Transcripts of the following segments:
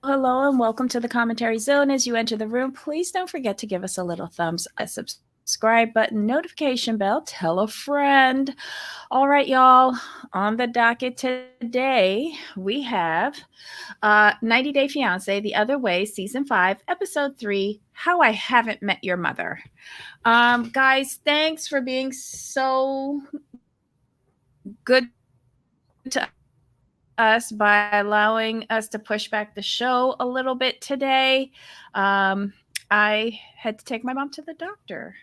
Hello, and welcome to the commentary zone. As you enter the room, please don't forget to give us a little thumbs, a subscribe button, notification bell, tell a friend. All right, y'all, on the docket today, we have 90 Day Fiancé, The Other Way, Season 5, Episode 3, How I Haven't Met Your Mother. Guys, thanks for being so good to us by allowing us to push back the show a little bit today. I had to take my mom to the doctor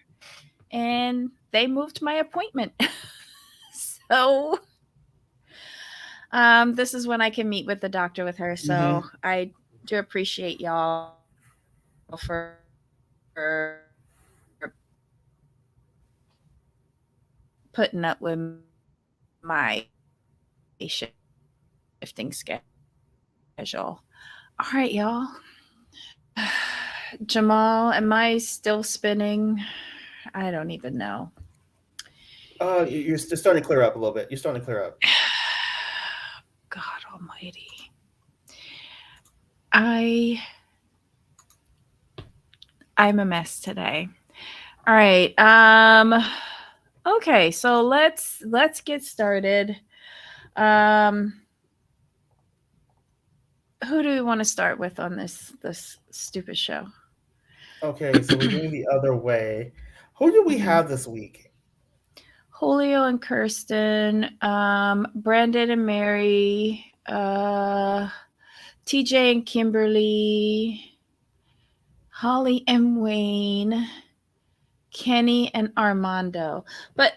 and they moved my appointment. So this is when I can meet with the doctor with her. Hmm. So I do appreciate y'all for putting up with my shifting schedule. All right, y'all. Jamal, am I still spinning? I don't even know. You're starting to clear up a little bit. You're starting to clear up. God almighty. I I'm a mess today. All right. Okay, so let's get started. Um who do we want to start with on this stupid show? Okay, so we're doing the other way. Who do we Mhm. have this week? Julio and Kirsten, Brandon and Mary, TJ and Kimberly, Holly and Wayne, Kenny and Armando. But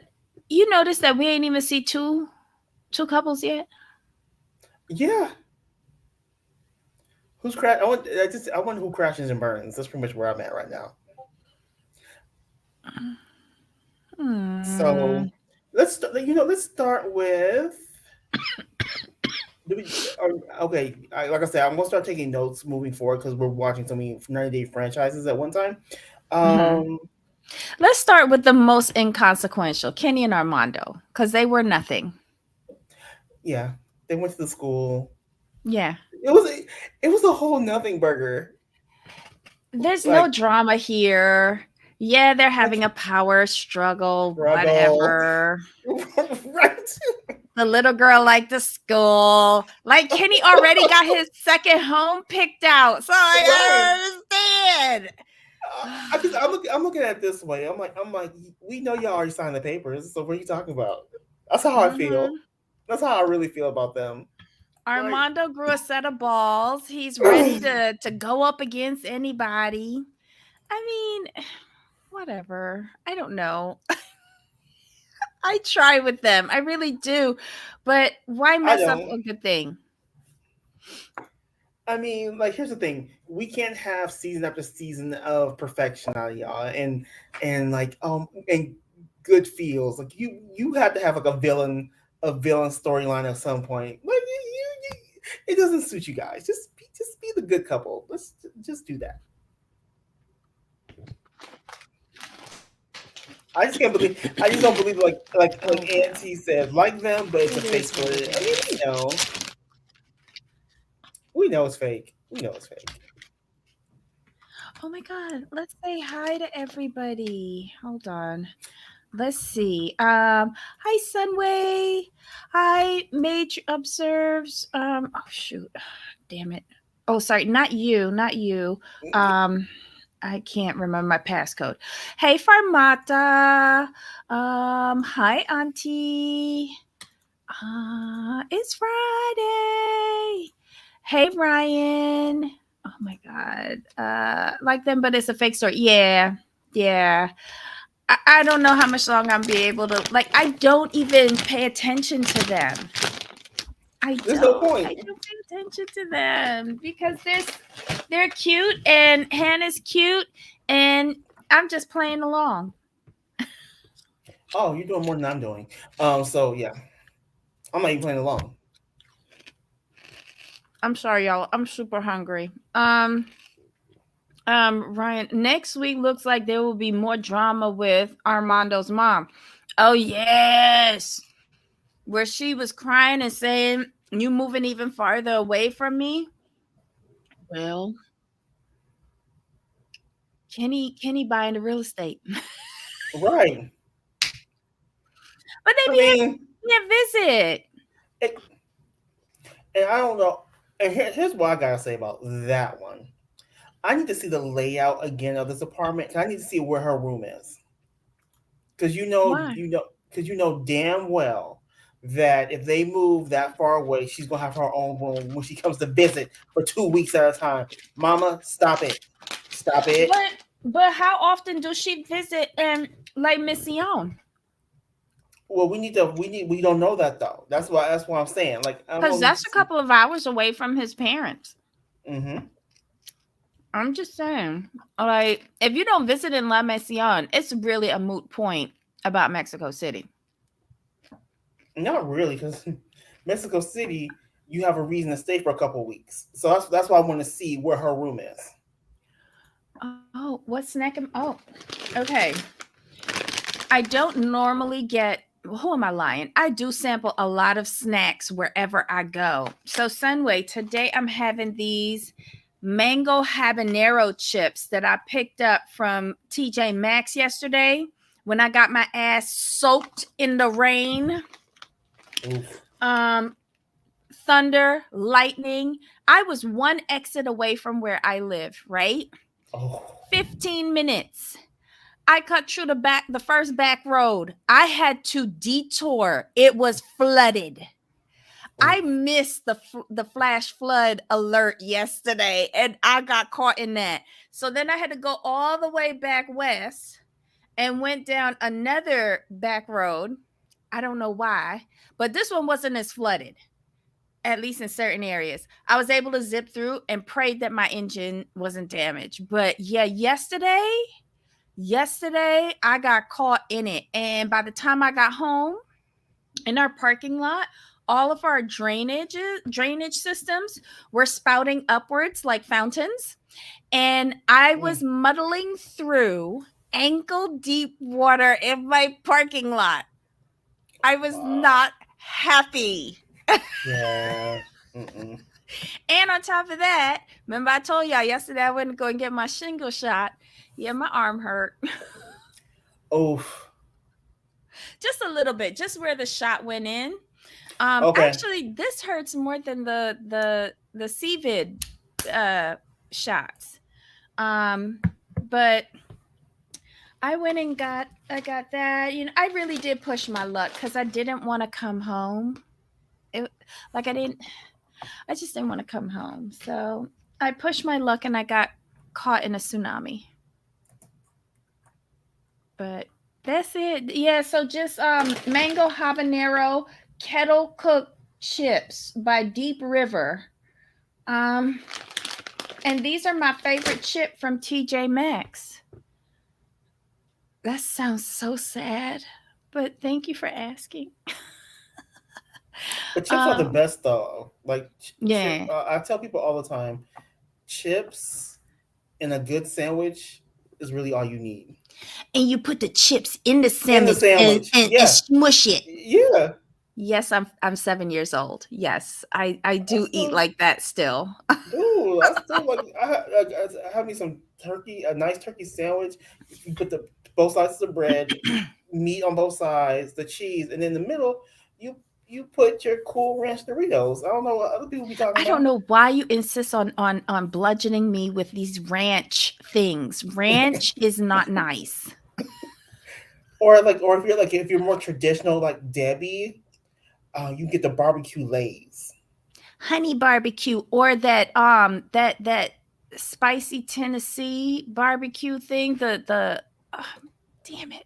you notice that we ain't even see two couples yet? Yeah, who's crash? I wonder who crashes and burns. That's pretty much where I'm at right now. So Hmm. let's start with. Do we, okay, like I said, I'm gonna start taking notes moving forward because we're watching so many 90 Day franchises at one time. Mhm. Um, Let's start with the most inconsequential, Kenny and Armando, because they were nothing. yeah, they went to the school. Yeah. It was it was a whole nothing burger. There's no Like drama here. Yeah, they're like having a power struggle, struggle. whatever. Right. The little girl liked the school. Like Kenny already got his second home picked out. So like, Right. I don't understand. I'm looking at it this way. I'm like, we know y'all already signed the papers, so what are you talking about? That's how I feel. Mhm. That's how I really feel about them. Like, Armando grew a set of balls. He's ready to go up against anybody. I mean, whatever. I don't know. I try with them. I really do. But why I mess up don't. a good thing? I mean, like, here's the thing: we can't have season after season of perfection out of y'all, and like and good feels. Like you have to have like a villain storyline at some point. Like it doesn't suit you guys. Just be the good couple. Let's just do that. I just can't believe. I just don't believe like Oh well. Auntie said like them, but it's a It fake is what story. it I mean, is. we know it's fake. We know it's fake. Oh my god. Let's say hi to everybody. Hold on. Let's see. Hi Sunway. Hi Mage observes. Oh shoot. Damn it. Oh sorry, not you, not you. Um I can't remember my passcode. Hey Farmata. Hi Auntie. It's Friday. Hey Ryan. Oh my god. Like them, but it's a fake story. Yeah. Yeah. I don't know how much longer I'm be able to like I don't even pay attention to them. I There's no don't. point. I don't pay attention to them because they're cute and Hannah's cute and I'm just playing along. Oh, you're doing more than I'm doing. So yeah, I'm not even playing along. I'm sorry, y'all. I'm super hungry. Ryan, next week looks like there will be more drama with Armando's mom. Oh yes. Where she was crying and saying, "You moving even farther away from me?" Well, Kenny buying the real estate. Right. But I they mean, be having a visit. it, and I don't know. And here's what I gotta say about that one. I need to see the layout again of this apartment. 'Cause I need to see where her room is. Because Why? because you know damn well that if they move that far away, she's gonna have her own room when she comes to visit for 2 weeks at a time. Mama, stop it, stop it. But how often does she visit and like Mission? Well, we don't know that though. That's why I'm saying. Like I Because want to that's a see. couple of hours away from his parents. Mm-hmm. I'm just saying, like, if you don't visit in La Mission, it's really a moot point about Mexico City. Not really, because Mexico City, you have a reason to stay for a couple of weeks. So that's why I want to see where her room is. Oh, what's snack? Oh, okay. I don't normally get. Who am I lying? I do sample a lot of snacks wherever I go. So, Sunway, today I'm having these mango habanero chips that I picked up from TJ Maxx yesterday when I got my ass soaked in the rain. Oof. Um, thunder, lightning. I was one exit away from where I live, right? Oh. 15 minutes. I cut through the first back road. I had to detour. It was flooded. I Oof. missed the flash flood alert yesterday and I got caught in that. So then I had to go all the way back west and went down another back road. I don't know why, but this one wasn't as flooded, at least in certain areas. I was able to zip through and prayed that my engine wasn't damaged. But yeah, yesterday I got caught in it. And by the time I got home in our parking lot, all of our drainage systems were spouting upwards like fountains. And I Mm. was muddling through ankle deep water in my parking lot. I was Wow. not happy. Yeah. Mm-mm. And on top of that, remember I told y'all yesterday I went to go and get my shingle shot. Yeah, my arm hurt. Oof. Just a little bit, just where the shot went in. Okay. Actually, this hurts more than the CVID shots. Um, but I got that. You know, I really did push my luck because I didn't want to come home. It, like I just didn't want to come home. So I pushed my luck and I got caught in a tsunami. But that's it. Yeah, so just mango habanero kettle cooked chips by Deep River. Um and these are my favorite chip from TJ Maxx. That sounds so sad, but thank you for asking. But chips are the Um best though. Like chip. yeah. I tell people all the time, chips in a good sandwich is really all you need. And you put the chips in the In the sandwich sandwich. and Yeah. smush it. Yeah. Yes, I'm 7 years old. Yes, I I do eat still like that still. Dude, I still like. I have me some turkey, a nice turkey sandwich. You put the both sides of the bread, meat on both sides, the cheese, and in the middle, you you put your Cool Ranch Doritos. I don't know what other people be talking I don't about. know why you insist on bludgeoning me with these ranch things. Ranch is not nice. Or if you're more traditional like Debbie, you get the barbecue lays. Honey barbecue or that spicy Tennessee barbecue thing. The uh, damn it.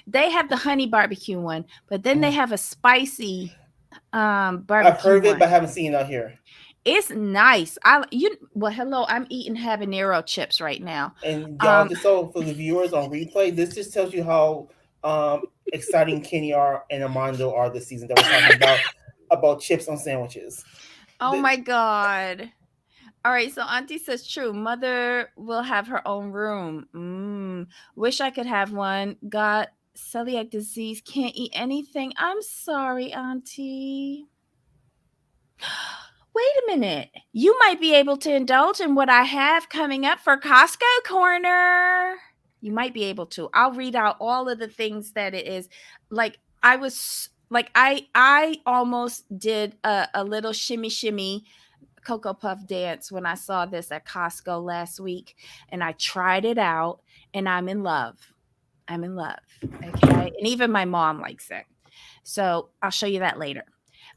They have the honey barbecue one, but then they Mm. have a spicy I've barbecue heard of it, one. but I haven't seen it out here. It's nice. Well, hello, I'm eating habanero chips right now. And y'all, Um just so for the viewers on replay, this just tells you how exciting Kenny are and Armando are this season that we're talking about chips on sandwiches. oh The- my god. All right, so Auntie says true. Mother will have her own room. Wish I could have one. Got celiac disease. Can't eat anything. I'm sorry, Auntie. Wait a minute. You might be able to indulge in what I have coming up for Costco Corner. You might be able to. I'll read out all of the things that it is. Like I almost did a little shimmy shimmy Cocoa Puff dance when I saw this at Costco last week, and I tried it out, and I'm in love. I'm in love. Okay. And even my mom likes it. So I'll show you that later.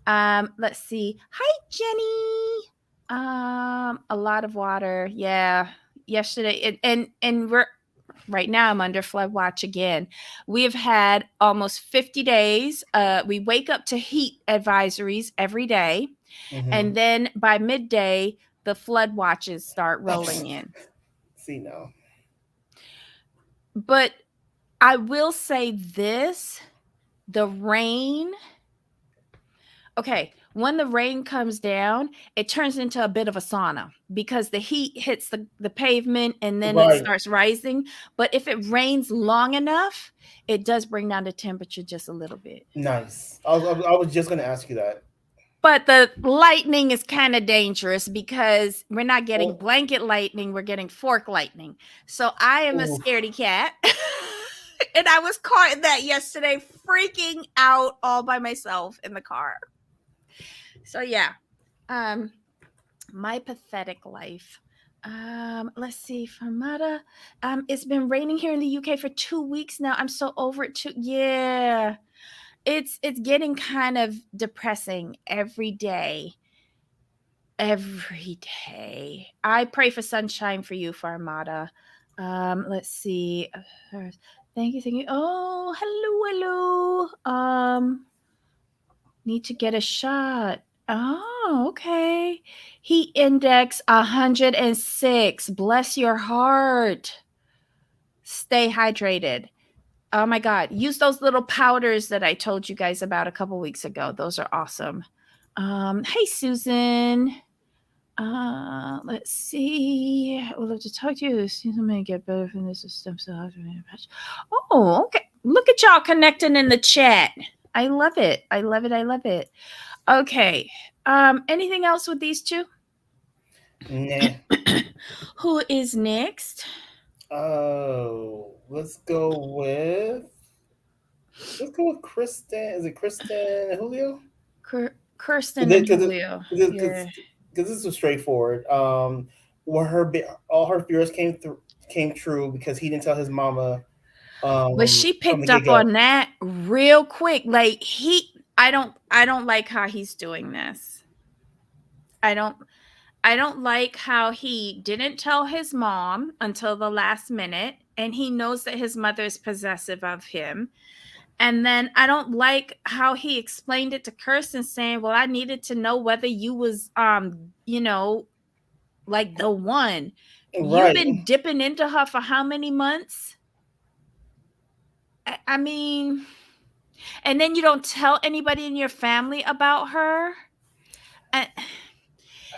Let's see. Hi, Jenny. A lot of water. Yeah. Yesterday, and we're right now. I'm under flood watch again. We have had almost 50 days. We wake up to heat advisories every day, Mm-hmm. and then by midday, the flood watches start rolling in. See, no. But I will say this: the rain. Okay, when the rain comes down, it turns into a bit of a sauna because the heat hits the pavement and then it Right. starts rising. But if it rains long enough, it does bring down the temperature just a little bit. Nice. I was just gonna ask you that. But the lightning is kind of dangerous because we're not getting Oh, blanket lightning, we're getting fork lightning. So I am a oof. scaredy cat. And I was caught in that yesterday, freaking out all by myself in the car. So yeah. Um, my pathetic life. Let's see, Farmata. It's been raining here in the UK for 2 weeks now. I'm so over it too. Yeah. It's getting kind of depressing every day. Every day. I pray for sunshine for you, Farmata. Let's see. Thank you, thank you. Oh, hello, hello. Need to get a shot. Oh, okay. Heat index 106. Bless your heart. Stay hydrated. Oh my God. Use those little powders that I told you guys about a couple weeks ago. Those are awesome. Hey, Susan. Let's see. I would love to talk to you. Susan may get better from this system. So, oh, okay. Look at y'all connecting in the chat. I love it. I love it. I love it. Okay. Anything else with these two? Nah. Who is next? Oh, let's go with Kristen. Is it Kristen and Julio? Kirsten and Because Julio. because Yeah. this is straightforward. Where all her fears came true because he didn't tell his mama But she from the picked get up go. on that real quick. Like I don't like how he's doing this. I don't I don't like how he didn't tell his mom until the last minute, and he knows that his mother is possessive of him. And then I don't like how he explained it to Kirsten, saying, "Well, I needed to know whether you was like the one. You've Right. been dipping into her for how many months? I mean, and then you don't tell anybody in your family about her. And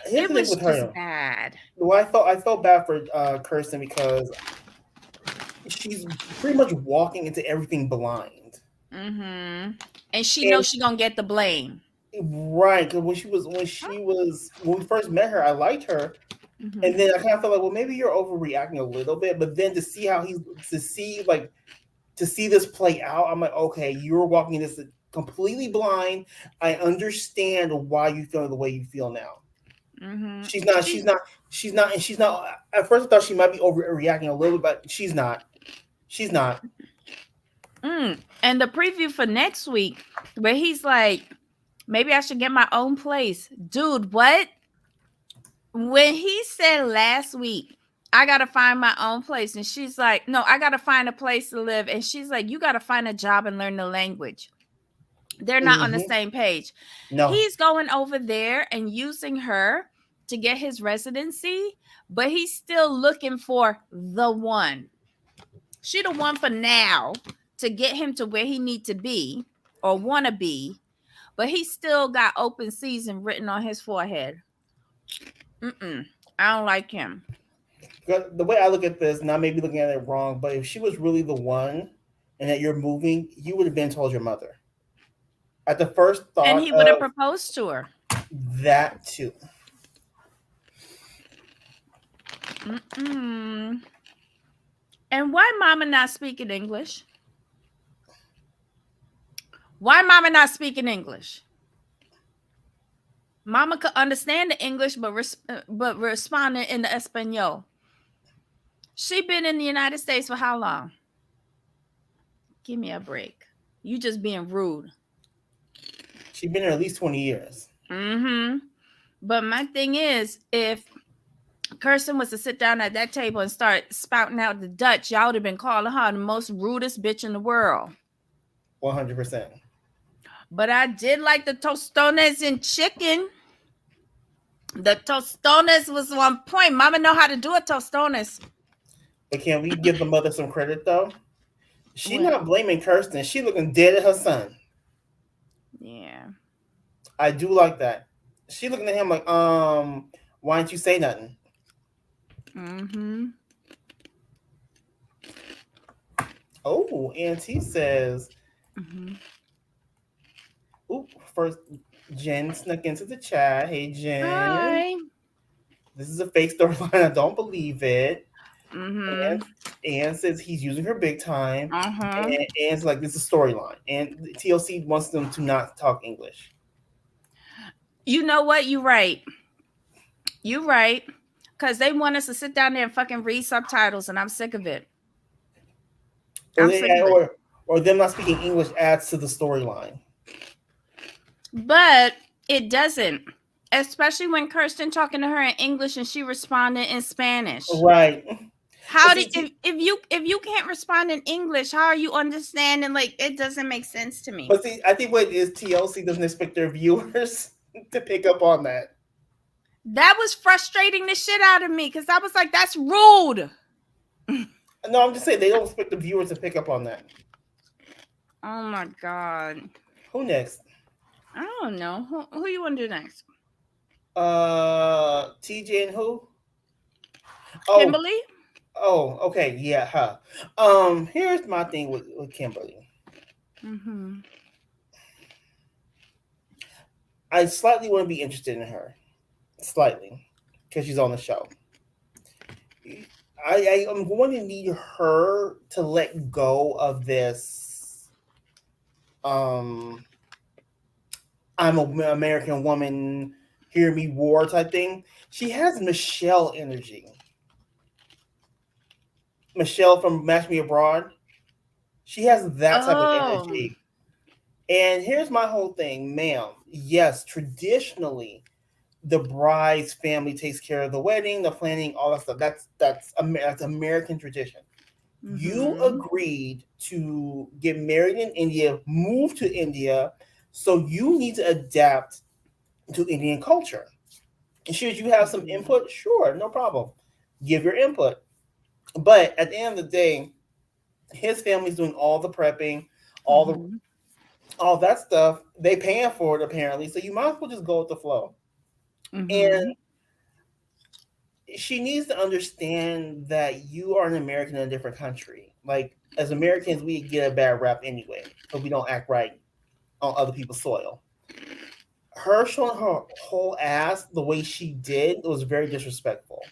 Here's it the thing was with just her. bad. Well, I felt bad for Kirsten because she's pretty much walking into everything blind. Mhm. And she And knows she gonna get the blame. right, because when we first met her, I liked her, and Mhm. then I kind of felt like, well, maybe you're overreacting a little bit. But then to see this play out, I'm like, okay, you're walking this completely blind. I understand why you feel the way you feel now. Mhm. She's not. She's And she's not. At first, I thought she might be overreacting a little bit, but she's not. She's not. and the preview for next week where he's like, maybe I should get my own place. Dude, what? When he said last week, I gotta find my own place, and she's like, no, I gotta find a place to live, and she's like, you gotta find a job and learn the language. They're not on the Hmm. same page. No. He's going over there and using her to get his residency, but he's still looking for the one. She the one for now to get him to where he need to be or want to be, but he still got open season written on his forehead. Mm-mm. I don't like him. The way I look at this, and I may be looking at it wrong, but if she was really the one, and that you're moving, you would have been told your mother. At the first And thought he would have of proposed to her. that too. Mm-mm. And why mama not speaking English? Why mama not speaking English? Mama could understand the English, but responding in the Espanol. She been in the United States for how long? Give me a break. You just being rude. She's been here at least 20 years. Mm-hmm. But my thing is, if Kirsten was to sit down at that table and start spouting out the Dutch, y'all would have been calling her the most rudest bitch in the world. 100%. But I did like the tostones and chicken. The tostones was on point. Mama know how to do a tostones. But can we give the mother some credit though? She's What? not blaming Kirsten. She looking dead at her son. Yeah. I do like that. She looking at him like, why didn't you say nothing? Mm-hmm. Oh, Auntie says, Mm-hmm. oop, first Jen snuck into the chat. Hey Jen. Hi. This is a fake storyline. I don't believe it. Mm-hmm. And Anne says he's using her big time. Uh-huh. And Anne's like, this is a storyline. And TLC wants them to not talk English. You know what? You right. You right. Because they want us to sit down there and fucking read subtitles, and I'm sick of it. Or, I'm sick of it. or them not speaking English adds to the storyline. But it doesn't. Especially when Kirsten talking to her in English and she responded in Spanish. Right. How did if you can't respond in English, how are you understanding? Like, it doesn't make sense to me. But see, I think what it is TLC doesn't expect their viewers to pick up on that. That was frustrating the shit out of me because I was like, that's rude. No, I'm just saying they don't expect the viewers to pick up on that. Oh my God. Who next? I don't know. Who you want to do next? TJ and who? Oh, Kimberly? oh, okay, yeah, huh. Here's my thing with Kimberly. Mm-hmm. I slightly want to be interested in her, slightly, because she's on the show. I'm going to need her to let go of this. I'm an American woman, hear me war type thing. She has Michelle energy. Michelle from Match Me Abroad. She has that type of Oh. energy. And here's my whole thing, ma'am. Yes, traditionally, the bride's family takes care of the wedding, the planning, all that stuff. That's American tradition. You Mm-hmm. agreed to get married in India, move to India, so you need to adapt to Indian culture. Should you have some Mm-hmm. input? Sure, no problem. Give your input. But at the end of the day, his family's doing all the prepping, all the Mm-hmm. all that stuff. They paying for it apparently, so you might as well just go with the flow. Mm-hmm. And she needs to understand that you are an American in a different country. Like as Americans, we get a bad rap anyway because we don't act right on other people's soil. Her showing her whole ass the way she did was very disrespectful.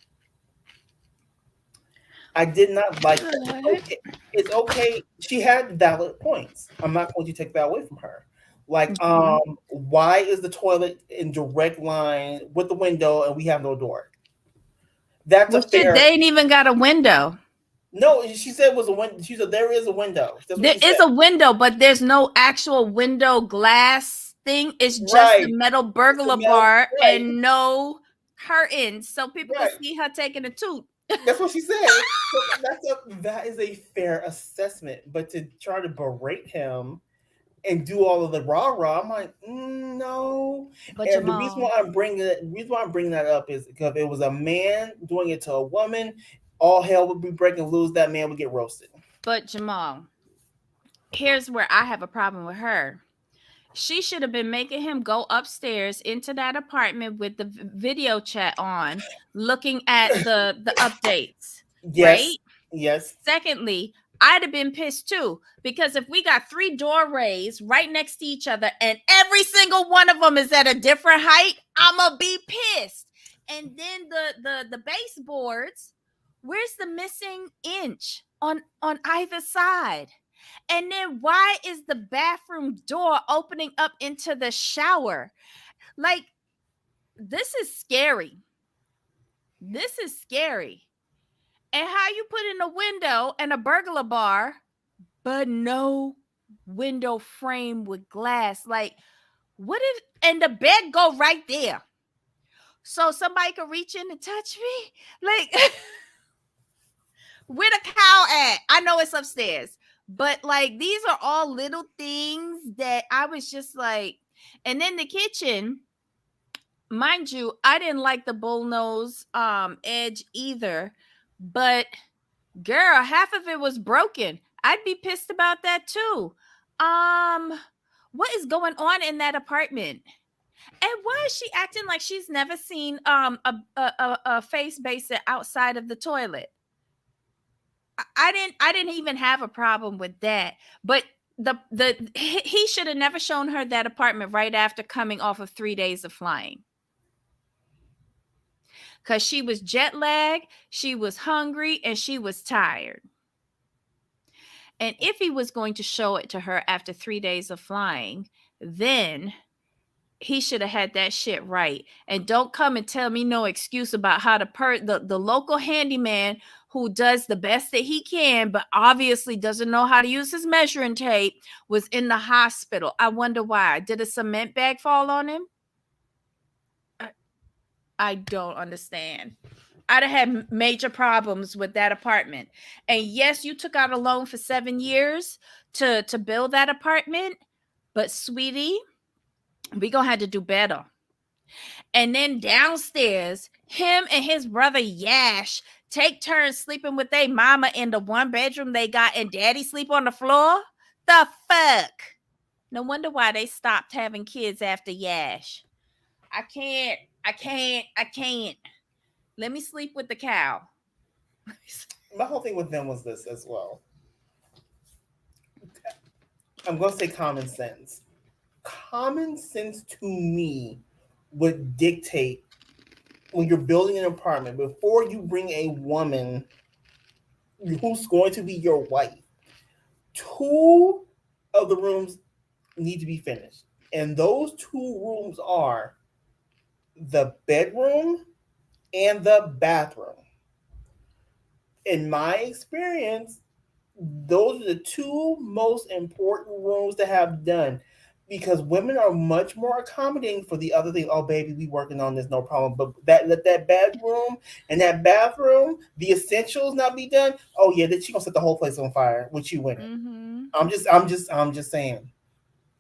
I did not like that. It's But okay. It's okay. She had valid points. I'm not going to take that away from her. Like, mm-hmm. why is the toilet in direct line with the window and we have no door? That's a Well, shit, they fair. ain't even got a window. No, she said it was a window. She said there is a window. That's what There she is said. a window, but there's no actual window glass thing. It's just the Right. metal It's a burglar metal. bar Right. and no curtains, so people can Right. see her taking a toot. That's what she said. So that is a fair assessment. But to try to berate him and do all of the rah rah, I'm like, no. But And the reason Jamal, why I'm bringing that up is because if it was a man doing it to a woman, all hell would be breaking loose. That man would get roasted. but Jamal, here's where I have a problem with her. She should have been making him go upstairs into that apartment with the video chat on, looking at the updates, Yes, right? yes, Secondly, I'd have been pissed too because if we got three doorways right next to each other and every single one of them is at a different height, I'ma be pissed. And then the baseboards Where's the missing inch on either side? And then why is the bathroom door opening up into the shower? Like, this is scary. This is scary. And how you put in a window and a burglar bar, but no window frame with glass. Like, what if, and the bed go right there. So somebody could reach in and touch me? Like, where the cow at? I know it's upstairs. But like, these are all little things that I was just like, and then the kitchen, mind you, I didn't like the bullnose edge either. But girl, half of it was broken. I'd be pissed about that too. Um, what is going on in that apartment? And why is she acting like she's never seen a face basin outside of the toilet? I didn't even have a problem with that. But he should have never shown her that apartment right after coming off of 3 days of flying. Because she was jet lagged, she was hungry, and she was tired. And if he was going to show it to her after 3 days of flying, then he should have had that shit right. And don't come and tell me no excuse about how the local handyman who does the best that he can, but obviously doesn't know how to use his measuring tape, was in the hospital. I wonder why. Did a cement bag fall on him? I don't understand. I'd have had major problems with that apartment. And yes, you took out a loan for 7 years to build that apartment, but sweetie, we gonna have to do better. And then downstairs, him and his brother Yash take turns sleeping with their mama in the one bedroom they got, and daddy sleep on the floor. The fuck? No wonder why they stopped having kids after Yash. I can't. I can't. Let me sleep with the cow. My whole thing with them was this as well. I'm going to say common sense. Common sense to me would dictate when you're building an apartment, before you bring a woman who's going to be your wife, two of the rooms need to be finished. And those two rooms are the bedroom and the bathroom. In my experience, those are the two most important rooms to have done, because women are much more accommodating for the other thing. Oh, baby, we working on this, no problem. But that bedroom and that bathroom, the essentials not be done. Oh yeah, then she gonna set the whole place on fire with you in it. Mm-hmm. I'm just saying.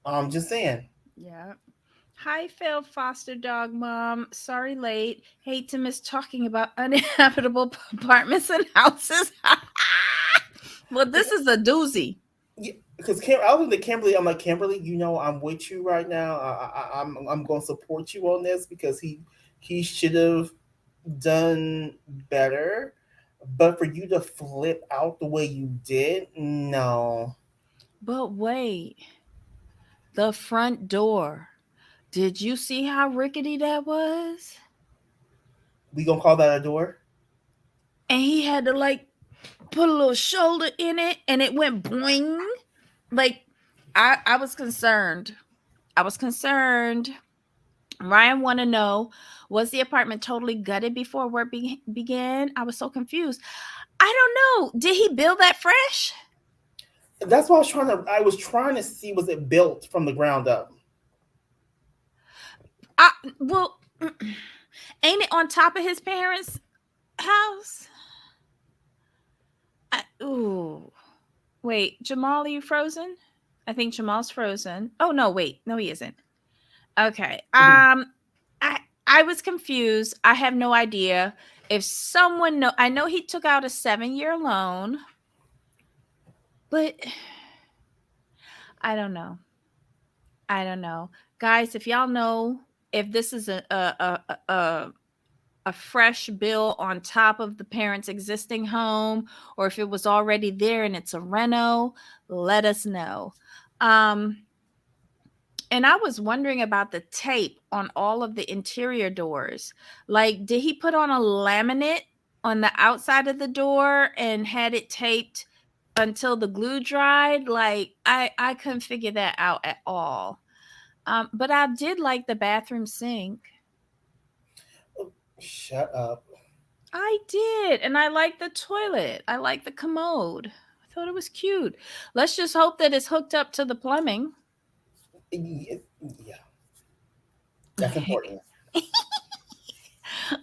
I'm just saying. Yeah. Hi, failed foster dog mom. Sorry late. Hate to miss talking about uninhabitable apartments and houses. Well, this is a doozy. Yeah, because I was with Kimberly. I'm like, Kimberly, I'm with you right now. I'm going to support you on this, because he should have done better. But for you to flip out the way you did, no. But wait, the front door. Did you see how rickety that was? We gonna call that a door? And he had to like put a little shoulder in it and it went boing. Like, I was concerned. I was concerned. Ryan want to know, was the apartment totally gutted before work began? I was so confused. I don't know. Did he build that fresh? That's what I was trying to see, was it built from the ground up? Well, ain't it on top of his parents' house? Ooh. Wait, Jamal, are you frozen? I think Jamal's frozen. Oh no, wait. No, he isn't. Okay. Mhm. I was confused. I have no idea. If someone know, I know he took out a 7-year loan, but I don't know. I don't know. Guys, if y'all know if this is a fresh bill on top of the parents' existing home, or if it was already there and it's a reno, let us know. Um, and I was wondering about the tape on all of the interior doors. Like, did he put on a laminate? on the outside of the door and had it taped until the glue dried. Like I couldn't figure that out at all. But I did like the bathroom sink. Shut up. I did, and I like the toilet. I like the commode. I thought it was cute. Let's just hope that it's hooked up to the plumbing. Yeah, that's important.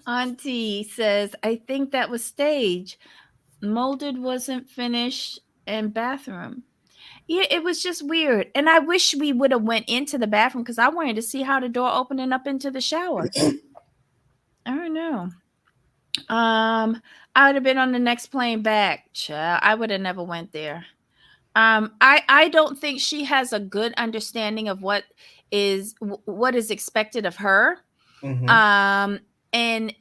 Auntie says, I think that was stage. Molded wasn't finished and bathroom. Yeah, it was just weird. And I wish we would have went into the bathroom because I wanted to see how the door opening up into the shower. I don't know. I would have been on the next plane back. Child, I would have never went there. I don't think she has a good understanding of what is expected of her. Hmm. Um, and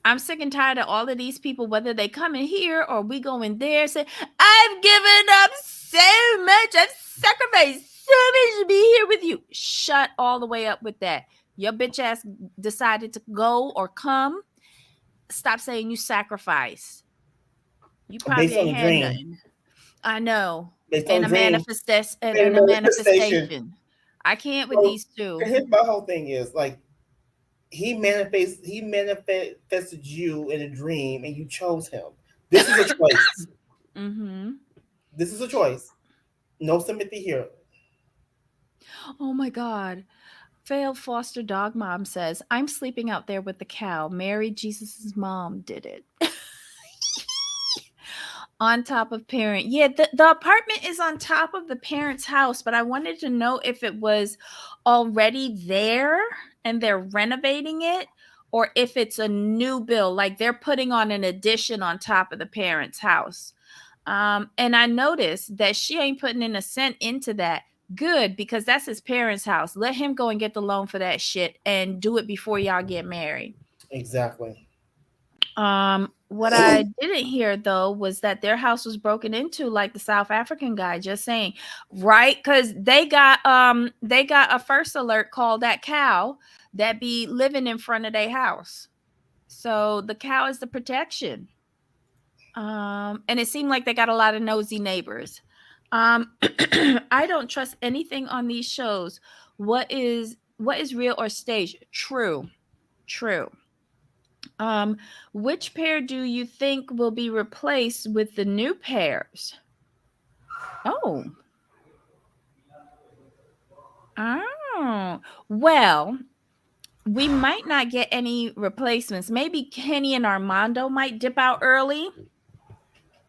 I'm sick and tired of all of these people, whether they come in here or we go in there, say, I've given up so much, I've sacrificed so much to be here with you. Shut all the way up with that. Your bitch ass decided to go or come. Stop saying you sacrificed. You probably Based on ain't the had dream. nothing. I know. Based on And the a dream. manifestation And and a the manifestation. manifestation. I can't with So these two. here's my whole thing is like he manifested you in a dream and you chose him. This is a choice. Mm-hmm. This is a choice. No sympathy here. Oh my God. Failed foster dog mom says, I'm sleeping out there with the cow. Mary, Jesus's mom, did it. On top of parent. Yeah, the apartment is on top of the parent's house, but I wanted to know if it was already there and they're renovating it or if it's a new build, like they're putting on an addition on top of the parent's house. And I noticed that she ain't putting in a cent into that. Good, because that's his parents' house. Let him go and get the loan for that shit and do it before y'all get married. Exactly. What I didn't hear though was that their house was broken into, like the South African guy just saying, right? Because they got a first alert called that cow that be living in front of their house. So the cow is the protection. And it seemed like they got a lot of nosy neighbors. I don't trust anything on these shows. What is real or staged? True. True. Um, which pair do you think will be replaced with the new pairs? Oh, oh. Well, we might not get any replacements. Maybe Kenny and Armando might dip out early.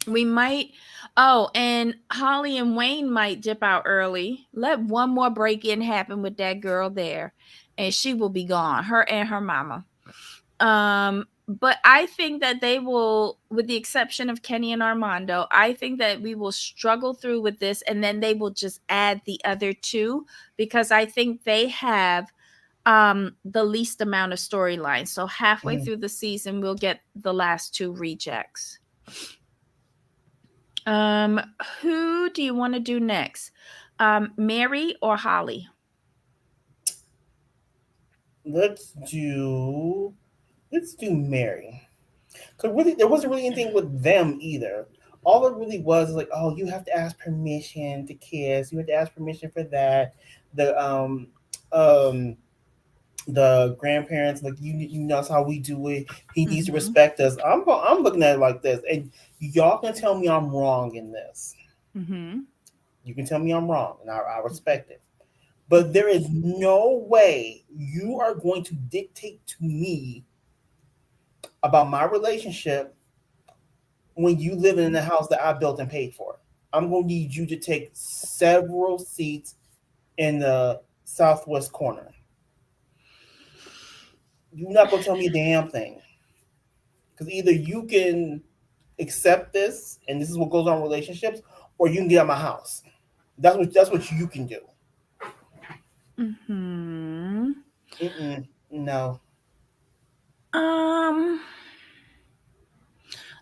We might. Oh, and Holly and Wayne might dip out early. Let one more break in happen with that girl there, and she will be gone. Her and her mama. But I think that they will, with the exception of Kenny and Armando, I think that we will struggle through with this and then they will just add the other two because I think they have the least amount of storyline. So halfway Mhm. through the season we'll get the last two rejects. Um who do you want to do next? Mary or Holly? Let's do let's do Mary. Cause really, there wasn't really anything with them either. All it really was is like, oh, you have to ask permission to kiss. You have to ask permission for that. The um the grandparents like you know that's how we do it. He needs to Mhm. respect us. I'm looking at it like this, and y'all can tell me I'm wrong in this. Mhm. You can tell me I'm wrong, and I respect it. But there is no way you are going to dictate to me about my relationship when you live in the house that I built and paid for. I'm going to need you to take several seats in the southwest corner. You're not going to tell me a damn thing. Because either you can accept this and this is what goes on in relationships, or you can get out of my house. That's what you can do. Mhm. Mm-mm, no. Um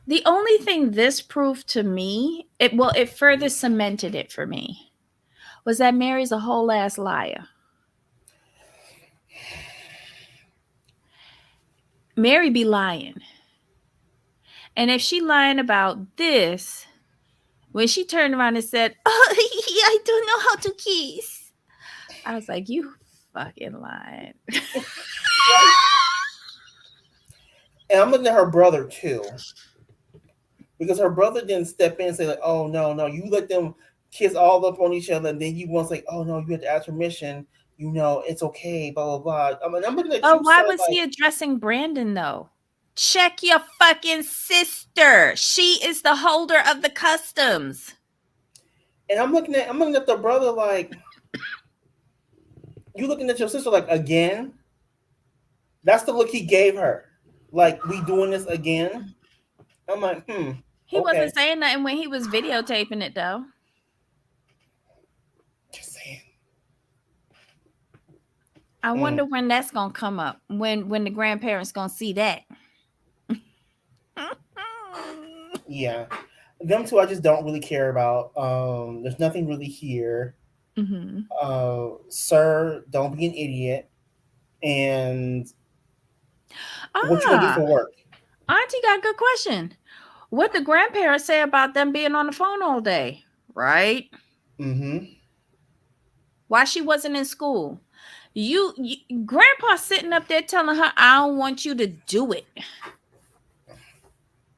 The only thing this proved to me, it further cemented it for me, was that Mary's a whole ass liar. Mary be lying. And if she lying about this, when she turned around and said, "Oh, I don't know how to kiss," I was like, "You fucking lying." Right. And I'm looking at her brother too, because her brother didn't step in and say like, "Oh no, no, you let them kiss all up on each other," and then you want to say, "Oh no, you have to ask permission. You know, it's okay." Blah blah blah. I mean, I'm looking at But you, why son, was like, he addressing Brandon though? Check your fucking sister. She is the holder of the customs. and I'm looking at the brother like, you looking at your sister like again. That's the look he gave her. Like, we doing this again? I'm like, He okay. wasn't saying nothing when he was videotaping it though. Just saying. I Mm, wonder when that's gonna come up. When the grandparents gonna see that. yeah. Them two I just don't really care about. There's nothing really here. Hmm. Sir, don't be an idiot. And what you gonna do Ah, for work? Auntie got a good question. What the grandparents say about them being on the phone all day, right? Mm-hmm. Why she wasn't in school? You grandpa sitting up there telling her, "I don't want you to do it,"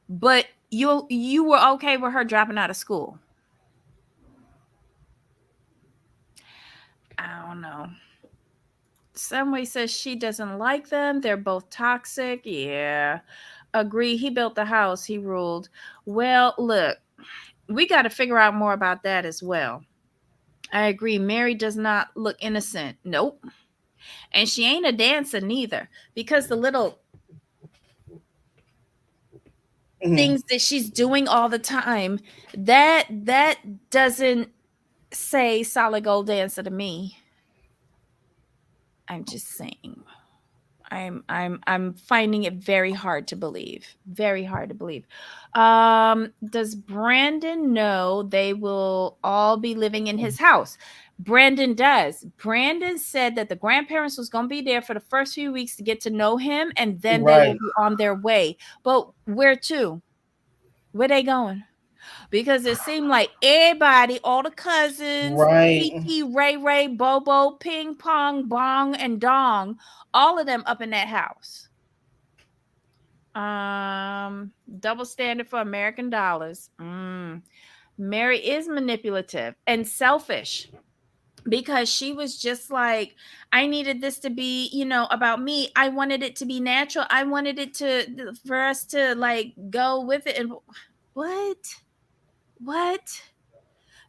but you were okay with her dropping out of school. I don't know. Somebody says she doesn't like them. They're both toxic. Yeah. Agree. He built the house. He ruled. Well, look, we got to figure out more about that as well. I agree. Mary does not look innocent. Nope. And she ain't a dancer neither, because the little Mm-hmm. things that she's doing all the time, that doesn't say solid gold dancer to me. I'm just saying. I'm finding it very hard to believe. Very hard to believe. Does Brandon know they will all be living in his house? Brandon does. Brandon said that the grandparents was going to be there for the first few weeks to get to know him, and then they will Right. be on their way. But where to? Where they going? Because it seemed like everybody, all the cousins, Right. Kiki, Ray Ray, Bobo, Ping Pong, Bong, and Dong, all of them up in that house. Double standard for American dollars. Mary is manipulative and selfish, because she was just like, I needed this to be, about me. I wanted it to be natural. I wanted it to for us to like go with it. And what? What?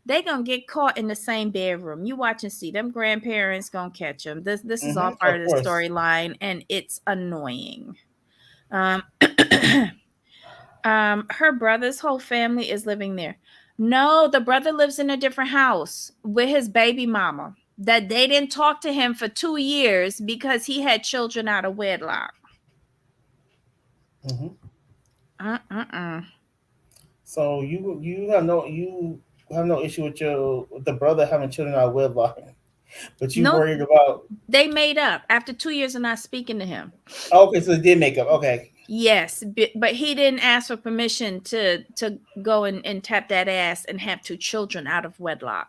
They gonna get caught in the same bedroom. You watch and see. Them grandparents gonna catch them. This is all Mm-hmm. part Of of the course. storyline, and it's annoying. Um, her brother's whole family is living there. No, the brother lives in a different house with his baby mama. That they didn't talk to him for 2 years because he had children out of wedlock. Mm-hmm. Uh-uh. So you have no issue with the brother having children out of wedlock, but you No, worried about. they made up after 2 years of not speaking to him. Okay, so they did make up. Okay. Yes, but he didn't ask for permission to go and tap that ass and have two children out of wedlock.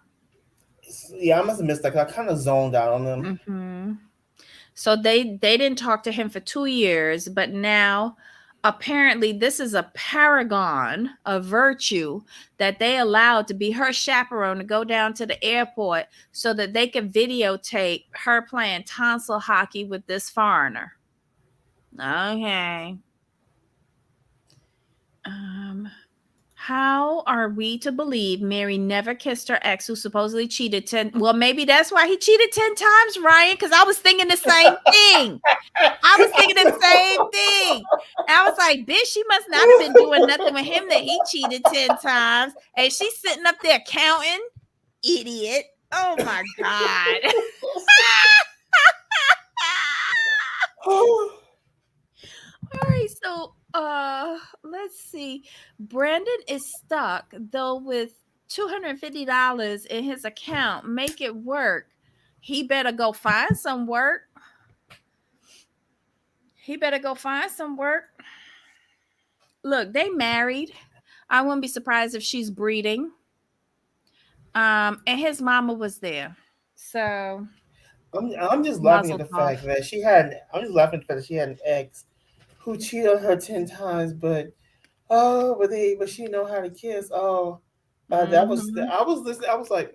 Yeah, I must have missed that 'cause I kind of zoned out on them. Hmm. So they didn't talk to him for 2 years, but now apparently this is a paragon of virtue that they allowed to be her chaperone to go down to the airport so that they could videotape her playing tonsil hockey with this foreigner. Okay. Um, how are we to believe Mary never kissed her ex who supposedly cheated 10? Well, maybe that's why he cheated 10 times, Ryan, because I was thinking the same thing. I was thinking the same thing. And I was like, bitch, she must not have been doing nothing with him that he cheated 10 times. And she's sitting up there counting. Idiot. Oh my God. All right, so let's see. Brandon is stuck though with $250 in his account. Make it work. He better go find some work. He better go find some work. look, they married. I wouldn't be surprised if she's breeding. And his mama was there. So I'm just laughing at muzzle the fact off. that she had. I'm just laughing at the fact that she had an ex who cheated on her 10 times, but she know how to kiss. Oh, that was Hmm. I was listening. I was like,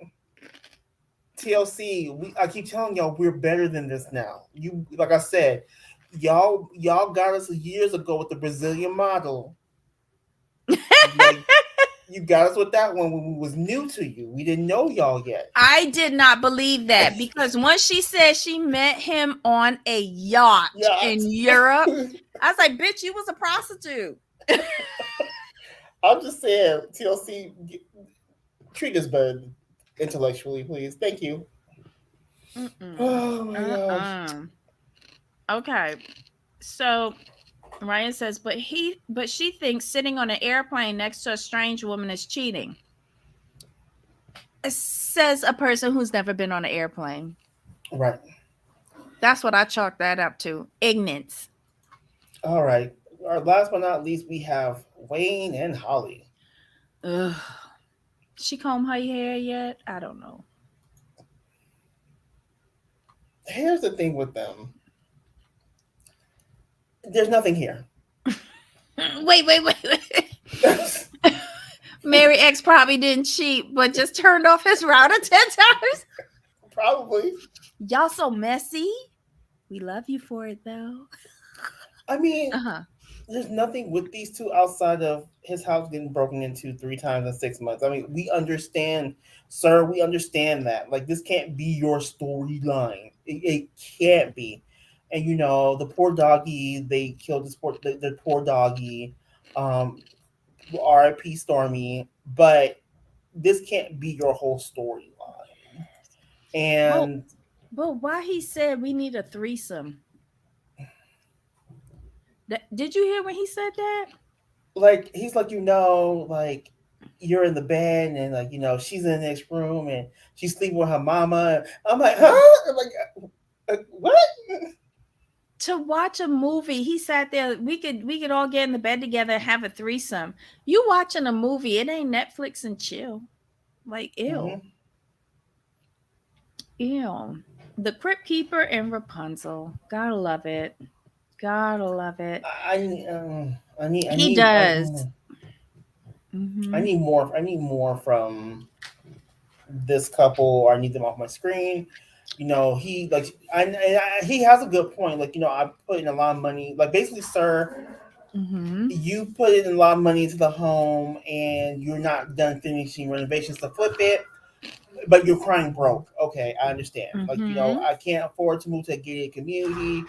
TLC. I keep telling y'all we're better than this now. You like I said, y'all got us years ago with the Brazilian model. Like you got us with that one when we was new to you. We didn't know y'all yet. I did not believe that because once she said she met him on a yacht Yeah, in Europe, I was like, bitch, you was a prostitute. I'm just saying, TLC, treat us better intellectually, please. Thank you. Mm-mm. Oh my gosh. Uh-uh. Okay. So Ryan says, but she thinks sitting on an airplane next to a strange woman is cheating. Says a person who's never been on an airplane. Right. That's what I chalk that up to. Ignorance. All right. Our last but not least, we have Wayne and Holly. Ugh. She comb her hair yet? I don't know. Here's the thing with them. There's nothing here. Wait. Mary X probably didn't cheat, but just turned off his router 10 times. Probably. Y'all so messy. We love you for it though. I mean, Uh-huh. there's nothing with these two outside of his house getting broken into 3 times in 6 months. I mean, we understand, sir. We understand that. Like, this can't be your storyline. It can't be. And the poor doggy. They killed the poor doggy. Um, R.I.P. Stormy. But this can't be your whole storyline. But And but why he said we need a threesome? Did you hear when he said that? like he's like like you're in the bed and like she's in the next room and she's sleeping with her mama. I'm like, huh? I'm like, what? To watch a movie, he sat there. We could all get in the bed together and have a threesome. You watching a movie? It ain't Netflix and chill. Like Mm-hmm. ew, ew. The Crypt Keeper and Rapunzel. Gotta love it. Gotta love it. I need I need I He need I, does. Hmm. I need more from this couple, or I need them off my screen. He like he has a good point. Like I put in a lot of money. Like basically, sir, Hmm. you put in a lot of money into the home and you're not done finishing renovations to flip it, but you're crying broke. Okay, I understand. Like, Hmm. I can't afford to move to a gated community.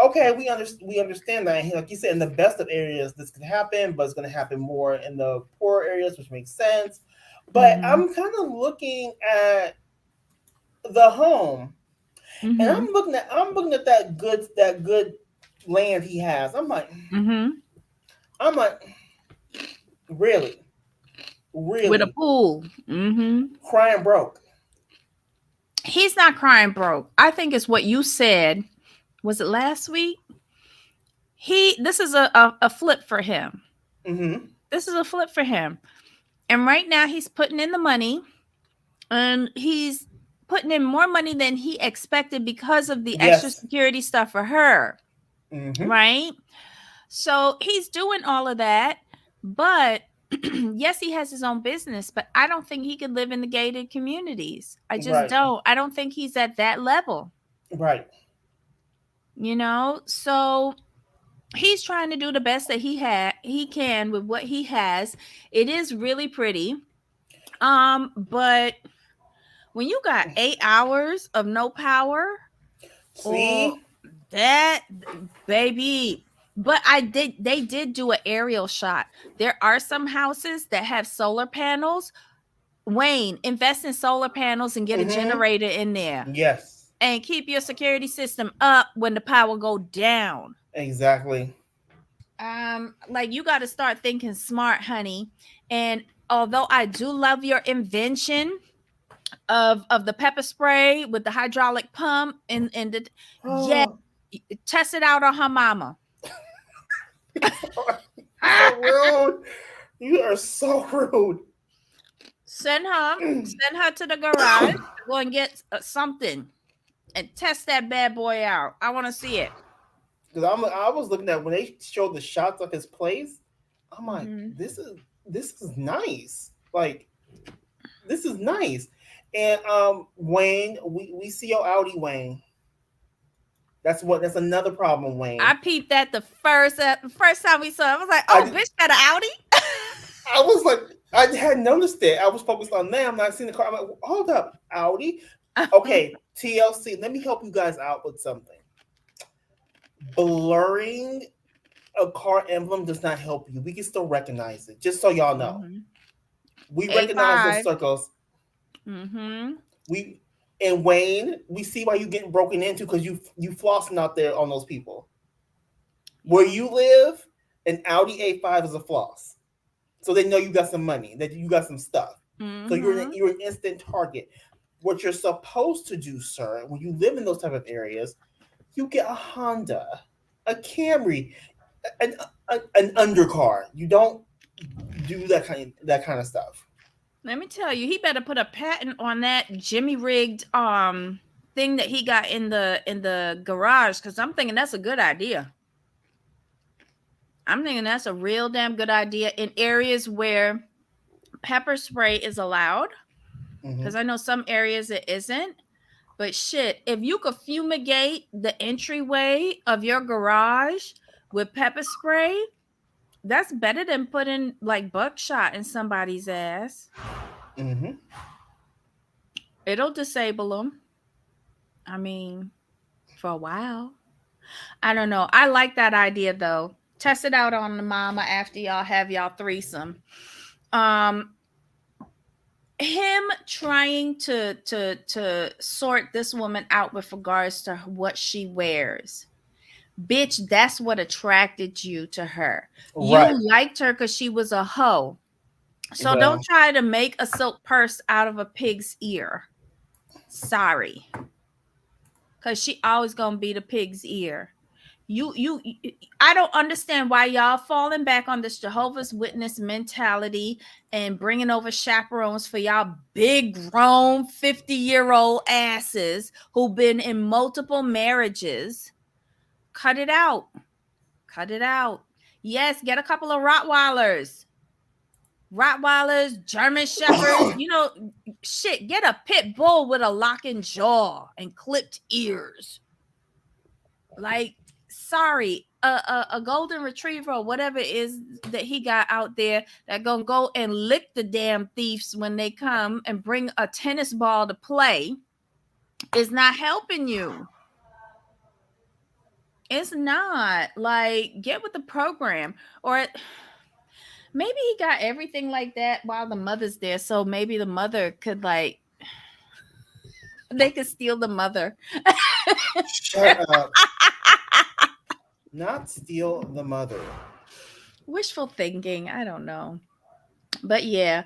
Okay, we understand that. And like you said, in the best of areas, this can happen, but it's going to happen more in the poor areas, which makes sense. But Hmm. I'm kind of looking at the home, and Hmm. I'm looking at that good land he has. Hmm. I'm like, really, With a really pool. Hmm. crying broke. He's not crying broke. I think it's what you said. Was it last week? This is a flip for him. Mm-hmm. This is a flip for him. And right now he's putting in the money and he's putting in more money than he expected because of the extra Yes. security stuff for her. Mm-hmm. Right? So he's doing all of that, but yes, he has his own business, but I don't think he could live in the gated communities. I just Right. don't. I don't think he's at that level, Right. So he's trying to do the best that he can with what he has. It is really pretty. But when you got 8 hours of no power or See. that baby. But they did do an aerial shot. There are some houses that have solar panels. Wayne, invest in solar panels and get a Mm-hmm. generator in there Yes. and keep your security system up when the power go down. Exactly. Like you got to start thinking smart, honey. And although I do love your invention of the pepper spray with the hydraulic pump and the yeah, Oh. test it out on her mama. sorry. You're so rude. You are so rude. Send her to the garage to go and get something and test that bad boy out. I want to see it. Because I was looking at when they showed the shots of his place. I'm like, Hmm. this is nice. Like this is nice. And Wayne, we see your Audi, Wayne. That's another problem, Wayne. I peeped that the first time we saw it. I was like, I "Oh, did- bitch, got an Audi." I was like, I hadn't noticed it. I was focused on them, not seeing the car. I'm like, hold up, Audi. Okay, TLC. Let me help you guys out with something. Blurring a car emblem does not help you. We can still recognize it. Just so y'all know, Hmm. we recognize those A5. circles. Hmm. We and Wayne, we see why you getting broken into because you flossing out there on those people. Where Yeah. you live, an Audi A5 is a floss. So they know you got some money, that you got some stuff. So Hmm. you're an instant target. What you're supposed to do, sir, when you live in those type of areas, you get a Honda, a Camry, an, an undercar. You don't do that kind of stuff. Let me tell you, he better put a patent on that Jimmy rigged thing that he got in the garage, because I'm thinking that's a good idea. I'm thinking that's a real damn good idea in areas where pepper spray is allowed, Hmm. because I know some areas it isn't. But shit, if you could fumigate the entryway of your garage with pepper spray, that's better than putting like buckshot in somebody's ass. Hmm. It'll disable them. I mean, for a while. I don't know. I like that idea though. Test it out on the mama after y'all have y'all threesome. Um, him trying to sort this woman out with regards to what she wears. Bitch, that's what attracted you to her. You Right. liked her because she was a hoe. So don't Well, try to make a silk purse out of a pig's ear. Sorry. Because she always gonna be the pig's ear. I don't understand why y'all falling back on this Jehovah's Witness mentality and bringing over chaperones for y'all big grown 50-year-old asses who've been in multiple marriages. Cut it out. Cut it out. Yes, get a couple of Rottweilers, German Shepherds, shit, get a pit bull with a locking jaw and clipped ears. Like, sorry, a golden retriever or whatever it is that he got out there that gonna go and lick the damn thieves when they come and bring a tennis ball to play is not helping you. It's not. Like, get with the program. Or maybe he got everything like that while the mother's there, so maybe the mother could, like, they could steal the mother. shut up. Not steal the mother. Wishful thinking, I don't know. But yeah,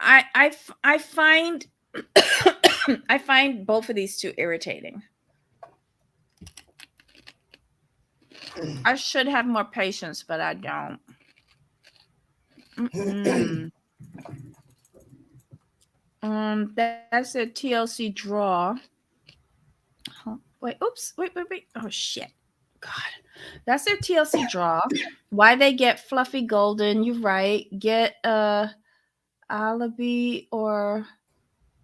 I find I find both of these two irritating. I should have more patience, but I don't. Mm-mm. That's a TLC draw. Wait, oops, wait. Oh shit, God, that's their TLC draw. Why they get fluffy golden? You're right. Get Alibi or